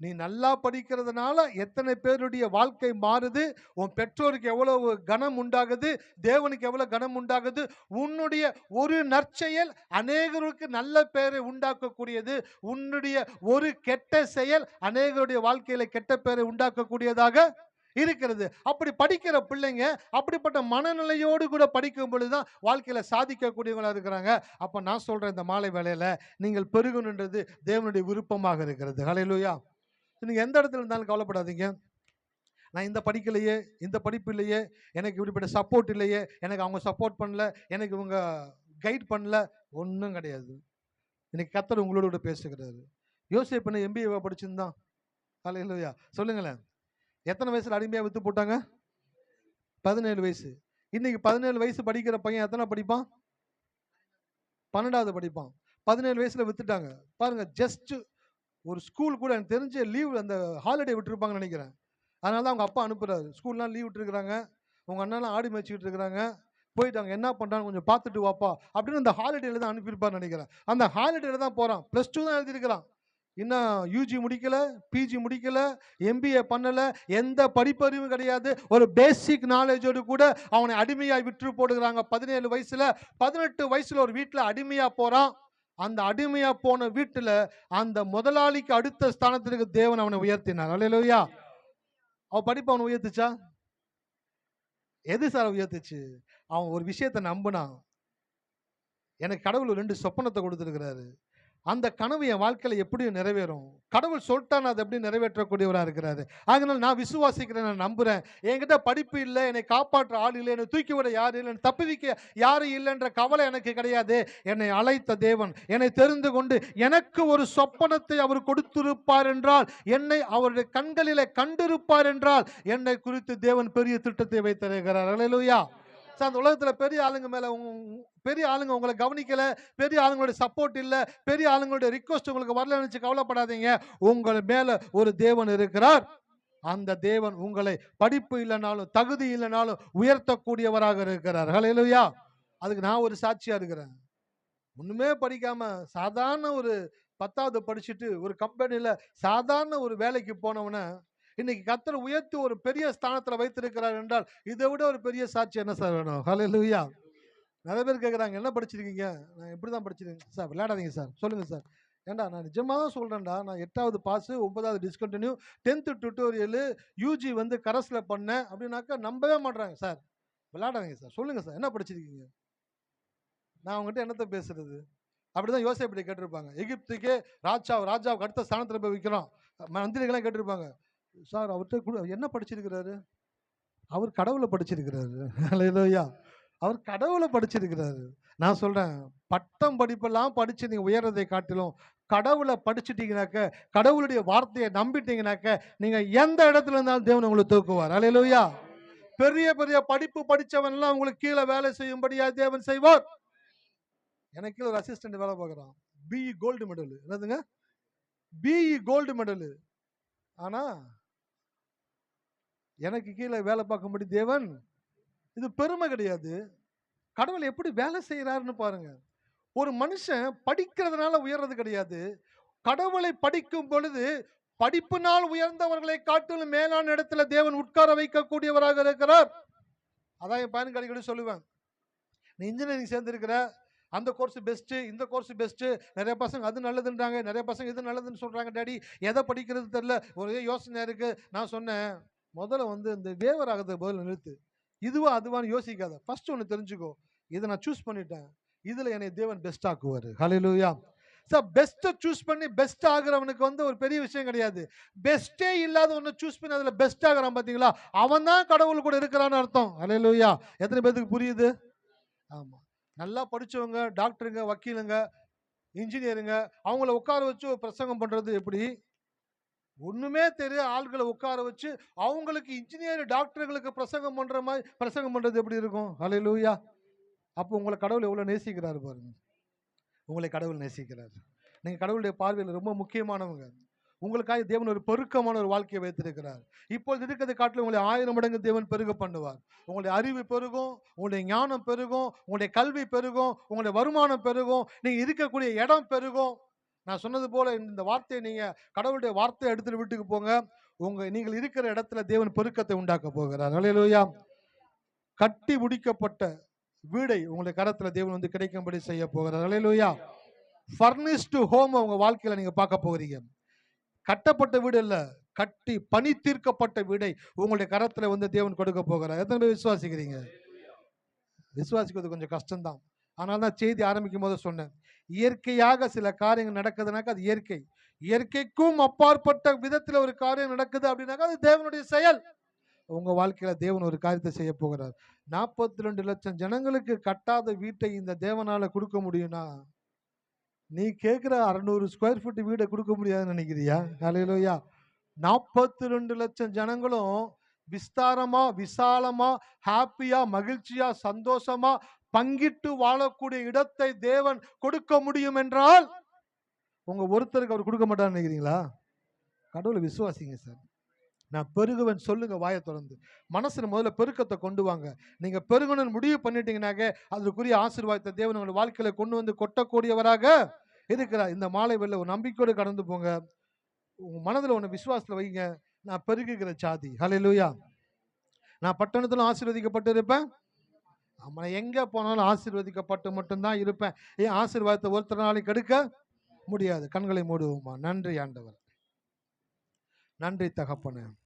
நீ நல்லா படிக்கிறதுனால எத்தனை பேருடைய வாழ்க்கை மாறுது, உன் பெற்றோருக்கு எவ்வளவு கனம் உண்டாகுது, தேவனுக்கு எவ்வளவு கனம் உண்டாகுது, உன்னுடைய ஒரு நற்செயல் அநேகருக்கு நல்ல பேரை உண்டாக்கக்கூடியது, உன்னுடைய ஒரு கெட்ட செயல் அநேகருடைய வாழ்க்கையில கெட்ட பேரை உண்டாக்கக்கூடியதாக இருக்கிறது. அப்படி படிக்கிற பிள்ளைங்க அப்படிப்பட்ட மனநிலையோடு கூட படிக்கும் பொழுதுதான் வாழ்க்கையில சாதிக்கக்கூடியவங்களா இருக்கிறாங்க. அப்ப நான் சொல்றேன், இந்த மாலை வேளையில நீங்கள் பெருகணுன்றது தேவனுடைய விருப்பமாக இருக்கிறது. ஹல்லேலூயா. நீங்க எந்த இடத்துல இருந்தாலும் கவலைப்படாதீங்க. நான் இந்த படிக்கலையே, இந்த படிப்பு இல்லையே, எனக்கு இப்படிப்பட்ட சப்போர்ட் இல்லையே, எனக்கு அவங்க சப்போர்ட் பண்ணல, எனக்கு இவங்க கைட் பண்ணல, ஒன்றும் கிடையாது. இன்னைக்கு கர்த்தர் உங்களோட கூட பேசுகிறாரு. யோசேப்பு MBA படிச்சிருந்தான். ஹல்லேலூயா. சொல்லுங்களேன், எத்தனை வயசுல அடிமையா வித்து போட்டாங்க? 17 வயசு. இன்னைக்கு 17 வயசு படிக்கிற பையன் எத்தனை படிப்பான்? 12வது படிப்பான். 17 வயசுல வித்துட்டாங்க. பாருங்க, ஜஸ்ட் ஒரு ஸ்கூல் கூட எனக்கு தெரிஞ்ச லீவ், அந்த ஹாலிடே விட்டுருப்பாங்கன்னு நினைக்கிறேன். அதனால தான் அவங்க அப்பா அனுப்புறாரு. ஸ்கூல்லாம் லீவ் விட்டுருக்காங்க, உங்க அண்ணாலாம் ஆடி மேய்ச்சிக்கிட்டு இருக்கிறாங்க, போயிட்டு அவங்க என்ன பண்றாங்க கொஞ்சம் பார்த்துட்டு வாப்பா அப்படின்னு அந்த ஹாலிடேல தான் அனுப்பியிருப்பான்னு நினைக்கிறேன். அந்த ஹாலிடேல தான் போறான். +2 தான் எழுதியிருக்கிறான். இன்னும் யூஜி முடிக்கல, பிஜி முடிக்கல, MBA பண்ணல, எந்த படிப்பறிவும் கிடையாது. ஒரு பேசிக் நாலேஜோடு கூட அவனை அடிமையாய் விற்று போடுகிறாங்க. 17 வயசுல 18 வயசுல ஒரு வீட்டில் அடிமையா போறான். அந்த அடிமையா போன வீட்டுல அந்த முதலாளிக்கு அடுத்த ஸ்தானத்திற்கு தேவன் அவனை உயர்த்தினார். ஹல்லேலூயா. அவன் படிப்பு அவனை உயர்த்துச்சா? எது சார் உயர்த்துச்சு? அவன் ஒரு விஷயத்தை நம்பினான். எனக்கு கடவுள் 2 சொப்பனத்தை கொடுத்திருக்கிறாரு, அந்த கனவு என் வாழ்க்கையில எப்படியும் நிறைவேறும். கடவுள் சொல்லிட்டான், அதை எப்படி நிறைவேற்றக்கூடியவராக இருக்கிறாரு. அதனால நான் விசுவாசிக்கிறேன், நான் நம்புறேன். என்கிட்ட படிப்பு இல்லை, என்னை காப்பாற்ற ஆள் இல்லை, என்னை தூக்கி விட யாரும் இல்லை, என்னை தப்புவிக்க யாரும் இல்லைன்ற கவலை எனக்கு கிடையாது. என்னை அழைத்த தேவன், என்னை தெரிந்து கொண்டு எனக்கு ஒரு சொப்பனத்தை அவர் கொடுத்திருப்பார் என்றால், என்னை அவருடைய கண்களிலே கண்டிருப்பார் என்றால், என்னை குறித்து தேவன் பெரிய திட்டத்தை வைத்திருக்கிறார். ஹல்லேலூயா. அந்த உலகத்துல பெரிய ஆளுங்க மேல பெரிய ஆளுங்க உங்களை கவனிக்கல, பெரிய ஆளுங்களுடைய சப்போர்ட் இல்ல, பெரிய ஆளுங்களுடைய ரிக்வெஸ்ட் உங்களுக்கு வரல நினைச்சு கவலைப்படாதீங்க. உங்கள் மேல ஒரு தேவன் இருக்கிறார். அந்த தேவன் உங்களை படிப்பு இல்லைனாலும் தகுதி இல்லைனாலும் உயர்த்தக்கூடியவராக இருக்கிறார். ஹல்லேலூயா. அதுக்கு நான் ஒரு சாட்சியா இருக்கிறேன். ஒண்ணுமே படிக்காம சாதாரண ஒரு 10வது படிச்சுட்டு ஒரு கம்பெனில சாதாரண ஒரு வேலைக்கு போனவன இன்னைக்கு கர்த்தர் உயர்த்தி ஒரு பெரிய ஸ்தானத்துல வைத்திருக்கிறார் என்றால், இதை விட ஒரு பெரிய சாட்சி என்ன சார் வேணும்? ஹல்லேலூயா. நிறைய பேர் கேட்குறாங்க, என்ன படிச்சிருக்கீங்க? நான் இப்படி தான் படிச்சிருக்கேன் சார். விளையாடாதீங்க சார், சொல்லுங்கள் சார். ஏண்டா நான் நிஜமாக தான் சொல்கிறேன்டா, நான் 8வது பாஸு, 9வது டிஸ்கண்டினியூ, 10th டியூட்டோரியலு, யூஜி வந்து கரஸில் பண்ணேன் அப்படின்னாக்கா நம்பவே மாட்றாங்க. சார் விளையாடாதீங்க சார், சொல்லுங்கள் சார், என்ன படிச்சிருக்கீங்க? நான் அவங்ககிட்ட என்னத்தை பேசுறது? அப்படிதான் யோசேப்பு கேட்டிருப்பாங்க. எகிப்துக்கே ராஜாவுக்கு அடுத்த ஸ்தானத்தில் போய் வைக்கிறோம். மந்திரிகள்லாம் கேட்டிருப்பாங்க, சார் அவர்கிட்ட என்ன படிச்சிருக்கிறாரு? அவர் கடவுளை படிச்சிருக்கிறாரு. அல்லேலூயா. அவர் கடவுளை படிச்சிருக்கிறாரு. நான் சொல்றேன், பட்டம் படிப்பெல்லாம் படிச்சு நீங்க உயர்றதை காட்டிலும் கடவுளை படிச்சுட்டீங்கனாக்க, கடவுளுடைய வார்த்தையை நம்பிட்டீங்கனாக்க, நீங்க எந்த இடத்துல இருந்தாலும் தேவன் உங்களை தூக்குவார். அல்லேலூயா. பெரிய பெரிய படிப்பு படிச்சவன் எல்லாம் உங்களுக்கு கீழே வேலை செய்யும்படியா தேவன் செய்வார். எனக்கு ஒரு அசிஸ்டன்ட் வேலை பார்க்குறான், பிஇ கோல்டு மெடல். என்னதுங்க? BE gold medal. ஆனா எனக்கு கீழே வேலை பார்க்கும்படி தேவன், இது பெருமை கிடையாது. கடவுள் எப்படி வேலை செய்யறாருன்னு பாருங்க. ஒரு மனுஷன் படிக்கிறதுனால உயர்றது கிடையாது. கடவுளை படிக்கும் பொழுது படிப்பினால் உயர்ந்தவர்களை காட்டிலும் மேலான இடத்துல தேவன் உட்கார வைக்கக்கூடியவராக இருக்கிறார். அதான் என் பையனுக்கு அடிக்கடி சொல்லுவேன், நீ இன்ஜினியரிங் சேர்ந்திருக்கிற, அந்த கோர்ஸ் பெஸ்ட்டு, இந்த கோர்ஸ் பெஸ்ட்டு, நிறைய பசங்க அது நல்லதுன்றாங்க, நிறைய பசங்க இது நல்லதுன்னு சொல்கிறாங்க. டேடி எதை படிக்கிறது தெரில, ஒரே யோசனை இருக்குது. நான் சொன்னேன், முதல்ல வந்து இந்த வேவர் ஆகிறத பதில் நிறுத்து. இதுவா அதுவான்னு யோசிக்காத. ஃபர்ஸ்ட் ஒன்று தெரிஞ்சுக்கோ, இதை நான் சூஸ் பண்ணிட்டேன், இதில் என்னை தேவன் பெஸ்ட் ஆக்குவார். ஹல்லேலூயா. சார் பெஸ்ட்டை சூஸ் பண்ணி பெஸ்ட் ஆகிறவனுக்கு வந்து ஒரு பெரிய விஷயம் கிடையாது. பெஸ்ட்டே இல்லாத ஒன்று சூஸ் பண்ணி அதில் பெஸ்ட் ஆகிறான் பார்த்தீங்களா, அவன் தான் கடவுள் கூட இருக்கிறான்னு அர்த்தம். ஹல்லேலூயா. எத்தனை பேருக்கு புரியுது? ஆமாம். நல்லா படித்தவங்க, டாக்டருங்க, வக்கீலுங்க, இன்ஜினியருங்க, அவங்கள உட்கார வச்சு ஒரு பிரசங்கம் பண்ணுறது எப்படி? ஒன்றுமே தெரியும் ஆள்களை உட்கார வச்சு அவங்களுக்கு இன்ஜினியர் டாக்டர்களுக்கு பிரசங்கம் பண்ணுற மாதிரி பிரசங்கம் பண்ணுறது எப்படி இருக்கும்? ஹல்லேலூயா. அப்போ உங்களை கடவுள் எவ்வளோ நேசிக்கிறாரு பாருங்க. உங்களை கடவுள் நேசிக்கிறார். நீங்கள் கடவுளுடைய பார்வையில் ரொம்ப முக்கியமானவங்க. உங்களுக்காக தேவன் ஒரு பெருக்கமான ஒரு வாழ்க்கையை வைத்திருக்கிறார். இப்பொழுது இருக்கிறது காட்டிலும் உங்களை 1000 மடங்கு தேவன் பெருக பண்ணுவார். உங்களுடைய அறிவு பெருகும், உங்களுடைய ஞானம் பெருகும், உங்களுடைய கல்வி பெருகும், உங்களுடைய வருமானம் பெருகும், நீங்கள் இருக்கக்கூடிய இடம் பெருகும். நான் சொன்னது போல இந்த வார்த்தையை நீங்கள் கடவுளுடைய வார்த்தையை எடுத்துட்டு வீட்டுக்கு போங்க. நீங்கள் இருக்கிற இடத்துல தேவன் பெருக்கத்தை உண்டாக்க போகிறார். ஹல்லேலூயா. கட்டி முடிக்கப்பட்ட வீடை உங்களுடைய கரத்துல தேவன் வந்து கிடைக்கும்படி செய்ய போகிறார். ஹல்லேலூயா. ஃபர்னிஷ்டு ஹோம் உங்க வாழ்க்கையில நீங்க பார்க்க போகிறீங்க. கட்டப்பட்ட வீடு இல்ல, கட்டி பணி தீர்க்கப்பட்ட வீடை உங்களுடைய கரத்துல வந்து தேவன் கொடுக்க போகிறார். எத்தனை பேர் விசுவாசிக்கிறீங்க? விசுவாசிக்கிறது கொஞ்சம் கஷ்டம்தான். ஆனால் தான் செய்தி ஆரம்பிக்கும் போது சொன்னேன், இயற்கையாக சில காரியங்கள் நடக்குதுனாக்கா அது இயற்கை. இயற்கைக்கும் அப்பாற்பட்ட விதத்துல ஒரு காரியம் நடக்குது அப்படின்னாக்கா அது தேவனுடைய செயல். உங்க வாழ்க்கையில தேவன் ஒரு காரியத்தை செய்ய போகிறார். 42 லட்சம் ஜனங்களுக்கு கட்டாத வீட்டை இந்த தேவனால கொடுக்க முடியும்னா, நீ கேட்கிற 600 ஸ்கொயர் ஃபீட் வீடை கொடுக்க முடியாதுன்னு நினைக்கிறியா? ஹல்லேலூயா. 42 லட்சம் ஜனங்களும் விஸ்தாரமா, விசாலமா, ஹாப்பியா, மகிழ்ச்சியா, சந்தோஷமா பங்கிட்டு வாழக்கூடிய இடத்தை தேவன் கொடுக்க முடியும் என்றால் உங்க ஒருத்தருக்கு அவர் கொடுக்க மாட்டான்னு நினைக்கிறீங்களா? கடவுளை விசுவாசிங்க சார். நான் பெருகுவேன் சொல்லுங்க வாயை திறந்து. மனசுல முதல்ல பெருக்கத்தை கொண்டு வாங்க. நீங்க பெருகணும்னு முடிவு பண்ணிட்டீங்கன்னாக்க அதுக்குரிய ஆசீர்வாதத்தை தேவன் உங்கள் வாழ்க்கையில கொண்டு வந்து கொட்டக்கூடியவராக இருக்கிறார். இந்த மாலை வேளையில ஒரு நம்பிக்கையோடு கடந்து போங்க. உங்க மனதில் ஒன்று விசுவாசத்தில் வைங்க, நான் பெருகுகிற சாதி. ஹல்லேலூயா. நான் பட்டணத்திலும் ஆசீர்வதிக்கப்பட்டு இருப்பேன். ஆமா, எங்க போனாலும் ஆசீர்வதிக்கப்பட்டு மட்டும்தான் இருப்பேன். ஏன் ஆசீர்வாதத்தை ஒருத்தர் நாளைக்கு கெடுக்க முடியாது. கண்களை மூடுவோமா? நன்றி ஆண்டவர், நன்றி தகப்பனே.